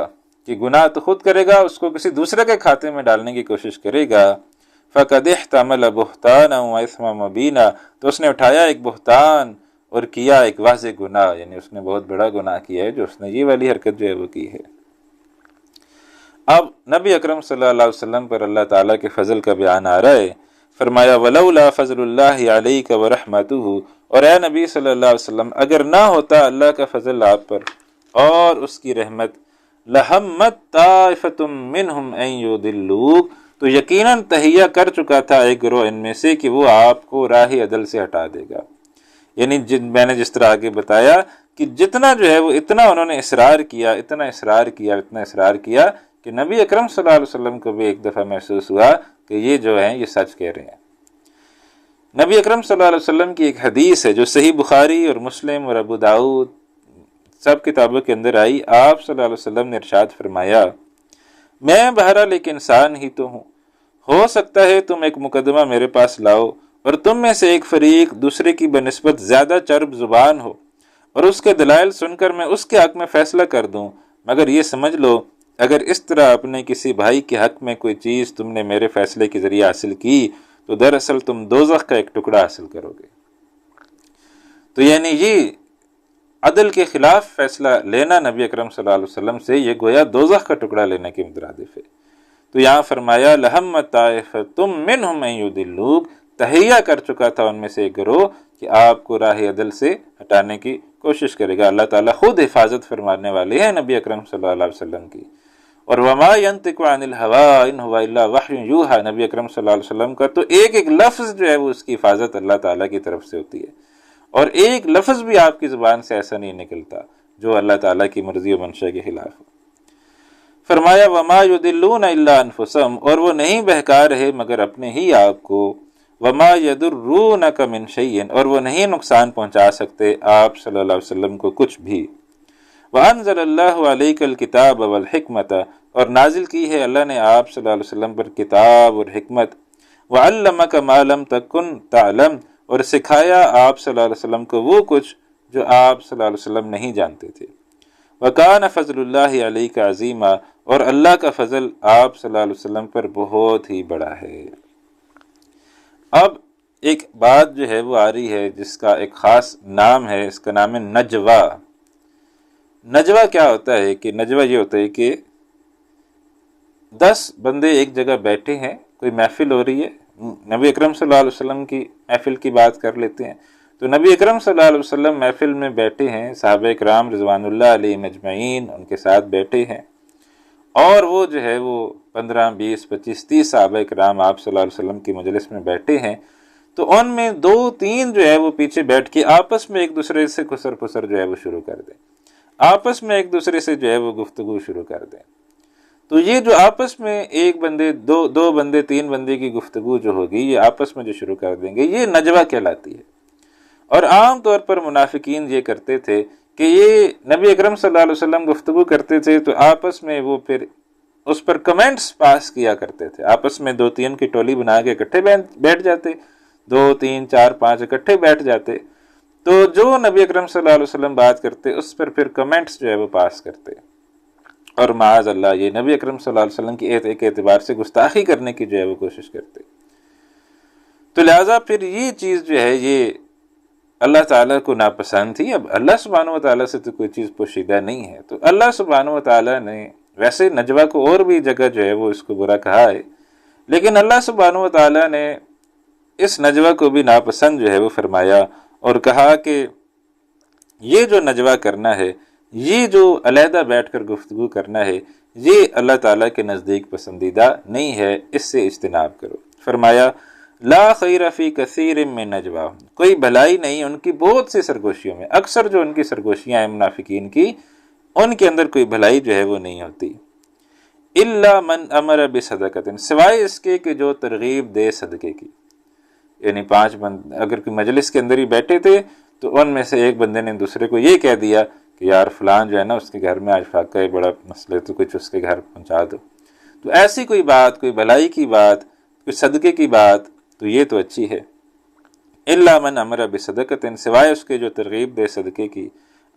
کہ گناہ تو خود کرے گا، اس کو کسی دوسرے کے کھاتے میں ڈالنے کی کوشش کرے گا، فَقَدِ احْتَمَلَ بُهْتَانًا وَإِثْمًا مُبِينًا، تو اس نے اٹھایا ایک بہتان اور کیا ایک واضح گناہ، یعنی اس نے بہت بڑا گناہ کیا ہے جو اس نے یہ والی حرکت جو ہے وہ کی ہے۔ اب نبی اکرم صلی اللہ علیہ وسلم پر اللہ تعالیٰ کے فضل کا بیان آ رہا ہے، فرمایا وَلَوْلَا فَضْلُ اللَّهِ عَلَيْكَ وَرَحْمَتُهُ، اور اے نبی صلی اللہ علیہ وسلم اگر نہ ہوتا اللہ کا فضل آپ پر اور اس کی رحمت، لَهَمَّتْ طَائِفَةٌ مِّنْهُمْ أَن يُضِلُّوكَ، تو یقیناً تہیہ کر چکا تھا ایک گروہ ان میں سے کہ وہ آپ کو راہ عدل سے ہٹا دے گا، یعنی میں نے جس طرح آگے بتایا کہ جتنا جو ہے وہ اتنا انہوں نے اصرار کیا، اتنا اصرار کیا کہ نبی اکرم صلی اللہ علیہ وسلم کو بھی ایک دفعہ محسوس ہوا کہ یہ جو ہیں یہ سچ کہہ رہے ہیں۔ نبی اکرم صلی اللہ علیہ وسلم کی ایک حدیث ہے جو صحیح بخاری اور مسلم اور ابو داؤد سب کتابوں کے اندر آئی، آپ صلی اللہ علیہ وسلم نے ارشاد فرمایا، میں بہرحال ایک انسان ہی تو ہوں، ہو سکتا ہے تم ایک مقدمہ میرے پاس لاؤ اور تم میں سے ایک فریق دوسرے کی بنسبت زیادہ چرب زبان ہو، اور اس کے دلائل سن کر میں اس کے حق میں فیصلہ کر دوں، مگر یہ سمجھ لو اگر اس طرح اپنے کسی بھائی کے حق میں کوئی چیز تم نے میرے فیصلے کے ذریعے حاصل کی تو دراصل تم دوزخ کا ایک ٹکڑا حاصل کرو گے۔ تو یعنی یہ عدل کے خلاف فیصلہ لینا نبی اکرم صلی اللہ علیہ وسلم سے یہ گویا دوزخ کا ٹکڑا لینے کے مترادف ہے۔ تو یہاں فرمایا لَهَمَّتْ طَائِفَةٌ مِّنْهُمْ أَن يُضِلُّوكَ، تہیہ کر چکا تھا ان میں سے ایک گروہ کہ آپ کو راہ عدل سے ہٹانے کی کوشش کرے گا۔ اللہ تعالیٰ خود حفاظت فرمانے والے ہیں نبی اکرم صلی اللہ علیہ وسلم کی۔ اور وَمَا يَنطِقُ عَنِ الْهَوَىٰ إِنْ هُوَ إِلَّا وَحْيٌ يُوحَىٰ، نبی اکرم صلی اللہ علیہ وسلم کا تو ایک ایک لفظ جو ہے وہ اس کی حفاظت اللہ تعالیٰ کی طرف سے ہوتی ہے، اور ایک لفظ بھی آپ کی زبان سے ایسا نہیں نکلتا جو اللہ تعالیٰ کی مرضی و منشا کے خلاف ہو۔ فرمایا وَمَا يُضِلُّونَ إِلَّا أَنفُسَهُمْ، اور وہ نہیں بہکا رہے مگر اپنے ہی آپ کو، وَمَا يَضُرُّونَكَ مِنْ شَيْءٍ، اور وہ نہیں نقصان پہنچا سکتے آپ صلی اللہ علیہ وسلم کو کچھ بھی۔ وَأَنزَلَ اللَّهُ عَلَيْكَ الْكِتَابَ وَالْحِكْمَةَ، اور نازل کی ہے اللہ نے آپ صلی اللہ علیہ وسلم پر کتاب اور حکمت، وَعَلَّمَكَ مَا لَمْ تَكُنْ تَعْلَمْ، اور سکھایا آپ صلی اللہ علیہ وسلم کو وہ کچھ جو آپ صلی اللہ علیہ وسلم نہیں جانتے تھے۔ وَكَانَ فَضْلُ اللَّهِ عَلَيْكَ عَظِيمًا، اور اللہ کا فضل آپ صلی اللہ علیہ وسلم پر بہت ہی بڑا ہے۔ اب ایک بات جو ہے وہ آ رہی ہے جس کا ایک خاص نام ہے، اس کا نام ہے نجوہ۔ نجوہ کیا ہوتا ہے کہ نجوہ یہ ہوتا ہے کہ 10 بندے ایک جگہ بیٹھے ہیں، کوئی محفل ہو رہی ہے، نبی اکرم صلی اللہ علیہ وسلم کی محفل کی بات کر لیتے ہیں، تو نبی اکرم صلی اللہ علیہ وسلم محفل میں بیٹھے ہیں، صحابہ کرام رضوان اللہ علیہم اجمعین ان کے ساتھ بیٹھے ہیں، اور وہ جو ہے وہ 15 20 25 30 صحابہ کرام آپ صلی اللہ علیہ وسلم کی مجلس میں بیٹھے ہیں، تو ان میں 2-3 جو ہے وہ پیچھے بیٹھ کے آپس میں ایک دوسرے سے خسر پسر جو ہے وہ شروع کر دیں، آپس میں ایک دوسرے سے جو ہے وہ گفتگو شروع کر دیں۔ تو یہ جو آپس میں ایک بندے دو بندے 3 بندے کی گفتگو جو ہوگی، یہ آپس میں جو شروع کر دیں گے، یہ نجوہ کہلاتی ہے۔ اور عام طور پر منافقین یہ کرتے تھے کہ یہ نبی اکرم صلی اللہ علیہ وسلم گفتگو کرتے تھے تو آپس میں وہ پھر اس پر کمنٹس پاس کیا کرتے تھے، آپس میں 2-3 کی ٹولی بنا کے اکٹھے بیٹھ جاتے، 2 3 4 5 اکٹھے بیٹھ جاتے، تو جو نبی اکرم صلی اللہ علیہ وسلم بات کرتے اس پر پھر کمنٹس جو ہے وہ پاس کرتے، اور معاذ اللہ یہ نبی اکرم صلی اللہ علیہ وسلم کی ایک اعتبار سے گستاخی کرنے کی جو ہے وہ کوشش کرتے۔ تو لہٰذا پھر یہ چیز جو ہے یہ اللہ تعالیٰ کو ناپسند تھی. اب اللہ سبحانہ و تعالیٰ سے تو کوئی چیز پوشیدہ نہیں ہے، تو اللہ سبحانہ و تعالیٰ نے ویسے نجوہ کو اور بھی جگہ جو ہے وہ اس کو برا کہا ہے، لیکن اللہ سبحانہ و تعالیٰ نے اس نجوہ کو بھی ناپسند جو ہے وہ فرمایا اور کہا کہ یہ جو نجوہ کرنا ہے، یہ جو علیحدہ بیٹھ کر گفتگو کرنا ہے، یہ اللہ تعالیٰ کے نزدیک پسندیدہ نہیں ہے، اس سے اجتناب کرو. فرمایا لا خیر فی کثیر من نجواہم، کوئی بھلائی نہیں ان کی بہت سی سرگوشیوں میں. اکثر جو ان کی سرگوشیاں ہیں منافقین کی، ان کے اندر کوئی بھلائی جو ہے وہ نہیں ہوتی. الا من امر بصدقۃ، سوائے اس کے کہ جو ترغیب دے صدقے کی. یعنی 5 بند اگر کوئی مجلس کے اندر ہی بیٹھے تھے تو ان میں سے ایک بندے نے دوسرے کو یہ کہہ دیا کہ یار فلان جو ہے نا اس کے گھر میں آج فاقہ ہے، بڑا مسئلہ، تو کچھ اس کے گھر پہنچا دو. تو ایسی کوئی بات، کوئی بھلائی کی بات، کوئی صدقے کی بات، تو یہ تو اچھی ہے. الا من امر بصدقۃ، سوائے اس کے جو ترغیب دے صدقے کی،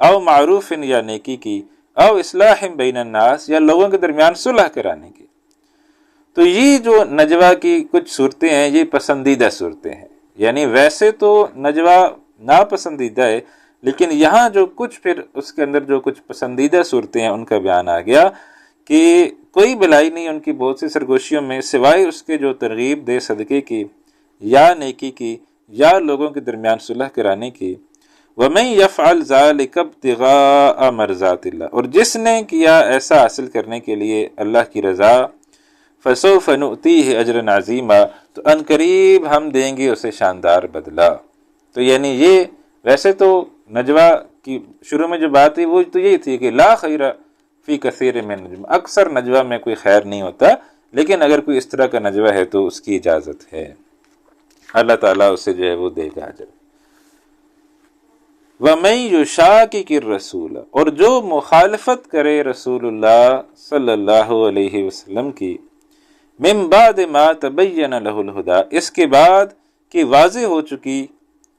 او معروف یا نیکی کی، او اصلاح بین الناس، یا لوگوں کے درمیان صلح کرانے کی. تو یہ جو نجوہ کی کچھ صورتیں ہیں یہ پسندیدہ صورتیں ہیں. یعنی ویسے تو نجوہ ناپسندیدہ ہے، لیکن یہاں جو کچھ پھر اس کے اندر جو کچھ پسندیدہ صورتیں ہیں ان کا بیان آ گیا کہ کوئی بھلائی نہیں ان کی بہت سی سرگوشیوں میں سوائے اس کے جو ترغیب دے صدقے کی یا نیکی کی یا لوگوں کے درمیان صلح کرانے کی. وَمَن يَفْعَلْ ذَلِكَ ابْتِغَاءَ مَرْضَاتِ اللَّهِ، اور جس نے کیا ایسا حاصل کرنے کے لیے اللہ کی رضا، فَسَوْفَ نُؤْتِيهِ أَجْرًا عَظِيمًا، تو ان قریب ہم دیں گے اسے شاندار بدلہ. تو یعنی یہ ویسے تو نجوہ کی شروع میں جو بات تھی وہ تو یہی تھی کہ لا خیر فی کثیر من نجوہ، اکثر نجوہ میں کوئی خیر نہیں ہوتا، لیکن اگر کوئی اس طرح کا نجوہ ہے تو اس کی اجازت ہے، اللہ تعالیٰ اسے جو ہے وہ دے گا اجر. وَمَن يُشَاقِقِ الرَّسُولَ، اور جو مخالفت کرے رسول اللہ صلی اللہ علیہ وسلم کی، من بعد ما تبین له الہدی، اس کے بعد کہ واضح ہو چکی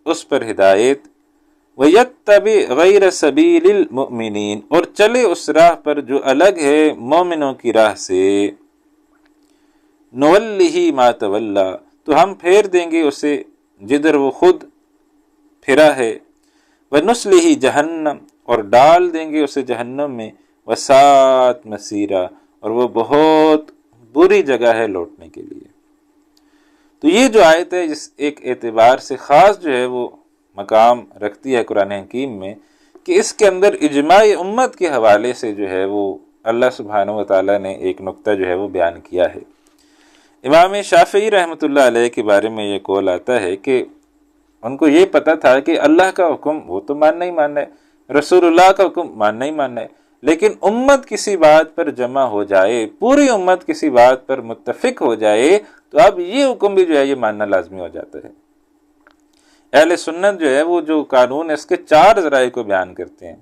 اس پر ہدایت، وَيَتَّبِعْ غَيْرَ سَبِيلِ الْمُؤْمِنِينَ، اور چلے اس راہ پر جو الگ ہے مومنوں کی راہ سے، نُوَلِّهِ مَا تَوَلَّى، تو ہم پھیر دیں گے اسے جدھر وہ خود پھرا ہے، وَنُصْلِهِ جہنم، اور ڈال دیں گے اسے جہنم میں، وَسَاءَتْ مَصِيرًا، اور وہ بہت بری جگہ ہے لوٹنے کے لیے. تو یہ جو آیت ہے جس ایک اعتبار سے خاص جو ہے وہ مقام رکھتی ہے قرآن حکیم میں کہ اس کے اندر اجماع امت کے حوالے سے جو ہے وہ اللہ سبحانہ و تعالیٰ نے ایک نقطہ جو ہے وہ بیان کیا ہے. امام شافعی رحمۃ اللہ علیہ کے بارے میں یہ قول آتا ہے کہ ان کو یہ پتہ تھا کہ اللہ کا حکم وہ تو ماننا ہی ماننا ہے، رسول اللہ کا حکم ماننا ہی ماننا ہے، لیکن امت کسی بات پر جمع ہو جائے، پوری امت کسی بات پر متفق ہو جائے تو اب یہ حکم بھی جو ہے یہ ماننا لازمی ہو جاتا ہے. اہل سنت جو ہے وہ جو قانون ہے اس کے 4 ذرائع کو بیان کرتے ہیں،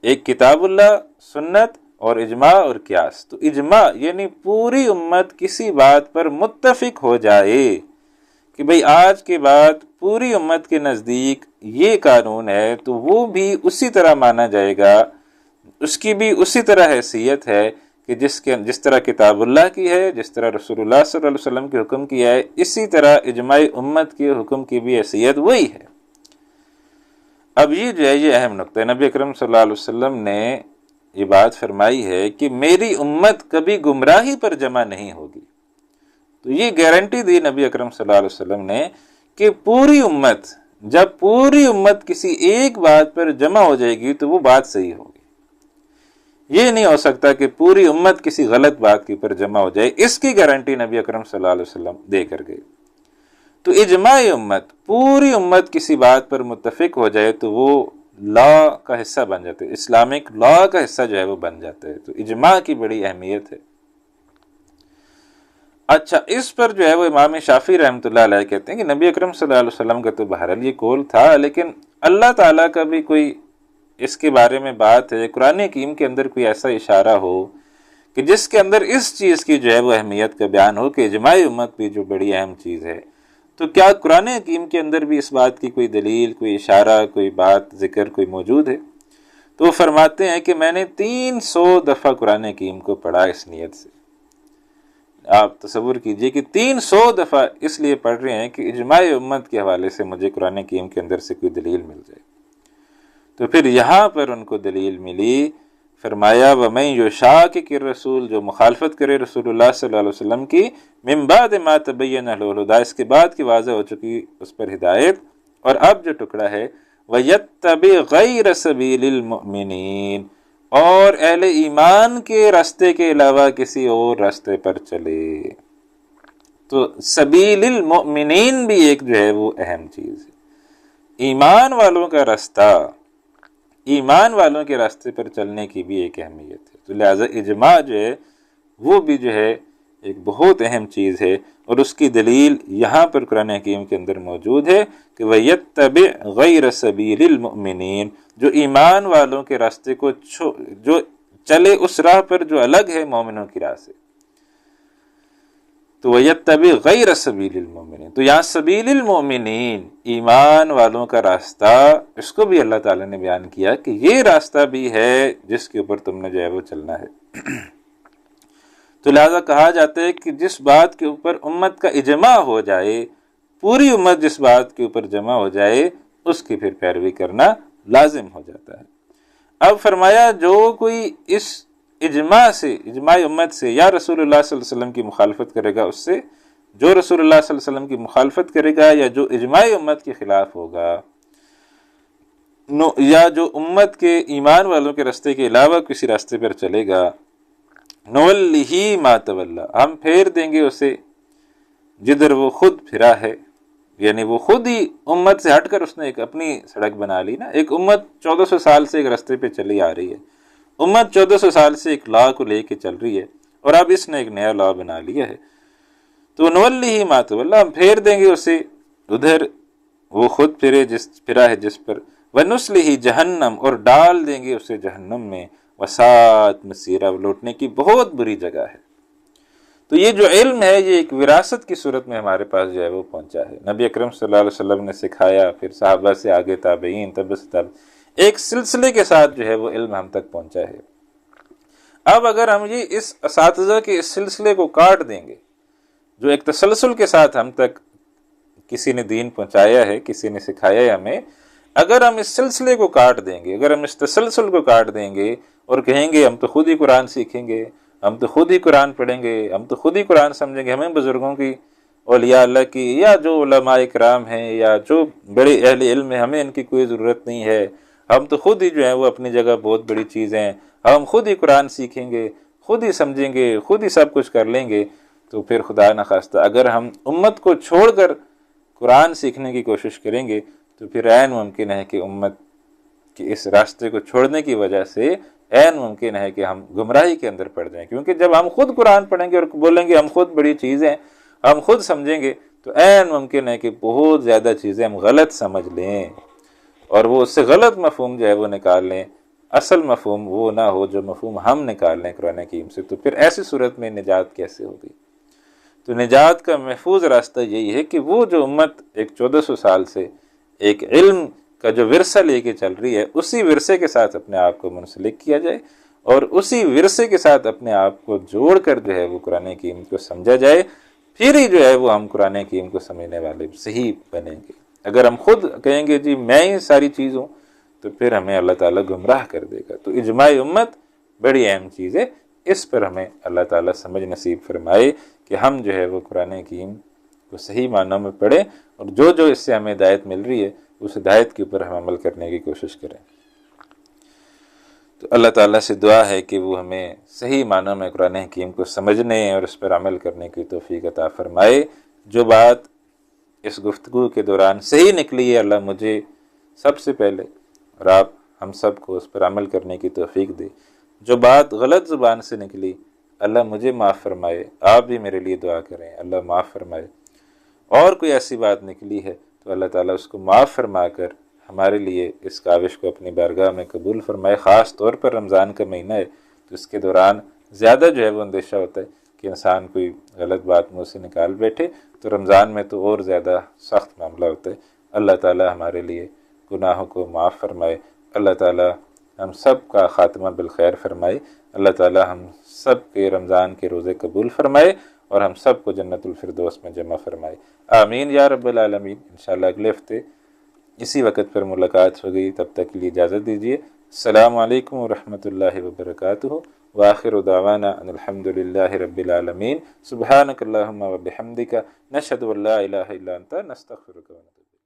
ایک کتاب اللہ، سنت اور اجماع اور قیاس. تو اجماع یعنی پوری امت کسی بات پر متفق ہو جائے کہ بھئی آج کے بعد پوری امت کے نزدیک یہ قانون ہے تو وہ بھی اسی طرح مانا جائے گا، اس کی بھی اسی طرح حیثیت ہے کہ جس طرح کتاب اللہ کی ہے، جس طرح رسول اللہ صلی اللہ علیہ وسلم کے حکم کی ہے، اسی طرح اجماع امت کے حکم کی بھی حیثیت وہی ہے. اب یہ جو ہے یہ اہم نقطہ ہے. نبی اکرم صلی اللہ علیہ وسلم نے یہ بات فرمائی ہے کہ میری امت کبھی گمراہی پر جمع نہیں ہوگی. تو یہ گارنٹی دی نبی اکرم صلی اللہ علیہ وسلم نے کہ پوری امت، جب پوری امت کسی ایک بات پر جمع ہو جائے گی تو وہ بات صحیح ہوگی. یہ نہیں ہو سکتا کہ پوری امت کسی غلط بات کے پر جمع ہو جائے، اس کی گارنٹی نبی اکرم صلی اللہ علیہ وسلم دے کر گئے. تو اجماع امت، پوری امت کسی بات پر متفق ہو جائے تو وہ لا کا حصہ بن جاتے، اسلامک لا کا حصہ جو ہے وہ بن جاتا ہے. تو اجماع کی بڑی اہمیت ہے. اچھا، اس پر جو ہے وہ امام شافعی رحمۃ اللہ علیہ کہتے ہیں کہ نبی اکرم صلی اللہ علیہ وسلم کا تو بہرحال یہ قول تھا، لیکن اللہ تعالیٰ کا بھی کوئی اس کے بارے میں بات ہے، قرآن حکیم کے اندر کوئی ایسا اشارہ ہو کہ جس کے اندر اس چیز کی جو ہے وہ اہمیت کا بیان ہو کہ اجماع امت بھی جو بڑی اہم چیز ہے. تو کیا قرآن حکیم کے اندر بھی اس بات کی کوئی دلیل، کوئی اشارہ، کوئی بات، ذکر کوئی موجود ہے؟ تو وہ فرماتے ہیں کہ میں نے 300 دفعہ قرآن حکیم کو پڑھا اس نیت سے. آپ تصور کیجئے کہ 300 دفعہ اس لیے پڑھ رہے ہیں کہ اجماع امت کے حوالے سے مجھے قرآن کریم کے اندر سے کوئی دلیل مل جائے۔ تو پھر یہاں پر ان کو دلیل ملی، فرمایا وَمَن يُشَاقِقِ الرَّسُولَ، جو مخالفت کرے رسول اللہ صلی اللہ علیہ وسلم کی، مِن بَعْدِ مَا تَبَيَّنَ لَهُ الْهُدَىٰ، اس کے بعد کی واضح ہو چکی اس پر ہدایت۔ اور اب جو ٹکڑا ہے وَيَتَّبِعْ غَيْرَ سَبِيلِ الْمُؤْمِنِينَ، اور اہل ایمان کے راستے کے علاوہ کسی اور راستے پر چلے۔ تو سبیل المؤمنین بھی ایک جو ہے وہ اہم چیز ہے، ایمان والوں کا راستہ، ایمان والوں کے راستے پر چلنے کی بھی ایک اہمیت ہے۔ تو لہٰذا اجماع جو ہے وہ بھی جو ہے ایک بہت اہم چیز ہے، اور اس کی دلیل یہاں پر قرآن حکیم کے اندر موجود ہے کہ وَيَتَّبِعْ غَيْرَ سَبِيلِ الْمُؤْمِنِينَ، جو ایمان والوں کے راستے کو جو چلے اس راہ پر جو الگ ہے مومنوں کی راہ سے۔ تو وَيَتَّبِعْ غَيْرَ سَبِيلِ الْمُؤْمِنِينَ، تو یہاں سبیل المؤمنین، ایمان والوں کا راستہ، اس کو بھی اللہ تعالیٰ نے بیان کیا کہ یہ راستہ بھی ہے جس کے اوپر تم نے جو ہے وہ چلنا ہے۔ تو لہذا کہا جاتا ہے کہ جس بات کے اوپر امت کا اجماع ہو جائے، پوری امت جس بات کے اوپر جمع ہو جائے، اس کی پھر پیروی کرنا لازم ہو جاتا ہے۔ اب فرمایا جو کوئی اس اجماع سے، اجماع امت سے، یا رسول اللہ صلی اللہ علیہ وسلم کی مخالفت کرے گا، اس سے جو رسول اللہ صلی اللہ علیہ وسلم کی مخالفت کرے گا یا جو اجماع امت کے خلاف ہوگا، یا جو امت کے ایمان والوں کے راستے کے علاوہ کسی راستے پر چلے گا، نوَلِّهِ مَا تَوَلَّىٰ، ہم پھیر دیں گے اسے جدھر وہ خود پھرا ہے، یعنی وہ خود ہی امت سے ہٹ کر اس نے ایک اپنی سڑک بنا لی نا۔ ایک امت 1400 سال سے ایک راستے پہ چلی آ رہی ہے، امت 1400 سال سے ایک لا کو لے کے چل رہی ہے، اور اب اس نے ایک نیا لا بنا لیا ہے۔ تو نوَلِّهِ مَا تَوَلَّىٰ، ہم پھیر دیں گے اسے ادھر وہ خود پھرا ہے جس پر، وَنُصْلِهِ جہنم، اور ڈال دیں گے اسے جہنم میں، وَسَاءَتْ مَصِيرًا، لوٹنے کی بہت بری جگہ ہے۔ تو یہ جو علم ہے یہ ایک وراثت کی صورت میں ہمارے پاس جو ہے وہ پہنچا ہے، نبی اکرم صلی اللہ علیہ وسلم نے سکھایا، پھر صحابہ سے آگے تابعین، ایک سلسلے کے ساتھ جو ہے وہ علم ہم تک پہنچا ہے۔ اب اگر ہم یہ اس اساتذہ کے اس سلسلے کو کاٹ دیں گے جو ایک تسلسل کے ساتھ ہم تک کسی نے دین پہنچایا ہے، کسی نے سکھایا ہے ہمیں، اگر ہم اس سلسلے کو کاٹ دیں گے، اگر ہم اس تسلسل کو کاٹ دیں گے اور کہیں گے ہم تو خود ہی قرآن سیکھیں گے، ہم تو خود ہی قرآن پڑھیں گے، ہم تو خود ہی قرآن سمجھیں گے، ہمیں بزرگوں کی، اولیاء اللہ کی، یا جو علماء کرام ہیں یا جو بڑے اہل علم ہیں، ہمیں ان کی کوئی ضرورت نہیں ہے، ہم تو خود ہی جو ہیں وہ اپنی جگہ بہت بڑی چیز ہیں، ہم خود ہی قرآن سیکھیں گے، خود ہی سمجھیں گے، خود ہی سب کچھ کر لیں گے، تو پھر خدا نخواستہ اگر ہم امت کو چھوڑ کر قرآن سیکھنے کی کوشش کریں گے تو پھر عین ممکن ہے کہ امت کے اس راستے کو چھوڑنے کی وجہ سے عین ممکن ہے کہ ہم گمراہی کے اندر پڑ جائیں، کیونکہ جب ہم خود قرآن پڑھیں گے اور بولیں گے ہم خود بڑی چیزیں ہم خود سمجھیں گے، تو عین ممکن ہے کہ بہت زیادہ چیزیں ہم غلط سمجھ لیں اور وہ اس سے غلط مفہوم جو ہے وہ نکال لیں، اصل مفہوم وہ نہ ہو جو مفہوم ہم نکال لیں قرآن حکیم سے، تو پھر ایسی صورت میں نجات کیسے ہوگی؟ تو نجات کا محفوظ راستہ یہی ہے کہ وہ جو امت ایک 1400 سال سے ایک علم کا جو ورثہ لے کے چل رہی ہے، اسی ورثے کے ساتھ اپنے آپ کو منسلک کیا جائے اور اسی ورثے کے ساتھ اپنے آپ کو جوڑ کر جو ہے وہ قرآن حکیم کو سمجھا جائے، پھر ہی جو ہے وہ ہم قرآن حکیم کو سمجھنے والے صحیح بنیں گے۔ اگر ہم خود کہیں گے جی میں ہی ساری چیز ہوں، تو پھر ہمیں اللہ تعالیٰ گمراہ کر دے گا۔ تو اجماع امت بڑی اہم چیز ہے، اس پر ہمیں اللہ تعالیٰ سمجھ نصیب فرمائے کہ ہم جو ہے وہ قرآن حکیم کو صحیح معنوں میں پڑھیں، اور جو اس سے ہمیں ہدایت مل رہی ہے اس ہدایت کے اوپر ہم عمل کرنے کی کوشش کریں۔ تو اللہ تعالیٰ سے دعا ہے کہ وہ ہمیں صحیح معنوں میں قرآن حکیم کو سمجھنے اور اس پر عمل کرنے کی توفیق عطا فرمائے۔ جو بات اس گفتگو کے دوران صحیح نکلی ہے، اللہ مجھے سب سے پہلے اور آپ ہم سب کو اس پر عمل کرنے کی توفیق دے۔ جو بات غلط زبان سے نکلی، اللہ مجھے معاف فرمائے، آپ بھی میرے لیے دعا کریں اللہ معاف فرمائے۔ اور کوئی ایسی بات نکلی ہے تو اللہ تعالیٰ اس کو معاف فرما کر ہمارے لیے اس کاوش کو اپنی بارگاہ میں قبول فرمائے۔ خاص طور پر رمضان کا مہینہ ہے تو اس کے دوران زیادہ جو ہے وہ اندیشہ ہوتا ہے کہ انسان کوئی غلط بات منہ سے نکال بیٹھے، تو رمضان میں تو اور زیادہ سخت معاملہ ہوتا ہے۔ اللہ تعالیٰ ہمارے لیے گناہوں کو معاف فرمائے، اللہ تعالیٰ ہم سب کا خاتمہ بالخیر فرمائے، اللہ تعالیٰ ہم سب کے رمضان کے روزے قبول فرمائے اور ہم سب کو جنت الفردوس میں جمع فرمائے، آمین یا رب العالمین۔ انشاءاللہ اگلے ہفتے اسی وقت پر ملاقات ہوگی، تب تک کے لیے اجازت دیجیے۔ السلام علیکم ورحمۃ اللہ وبرکاتہ، وآخر دعوانا ان الحمد للہ رب العالمین، سبحانک اللہم وبحمدک، نشہد ان لا الہ الا انت، نستغفرک ونتوب الیک۔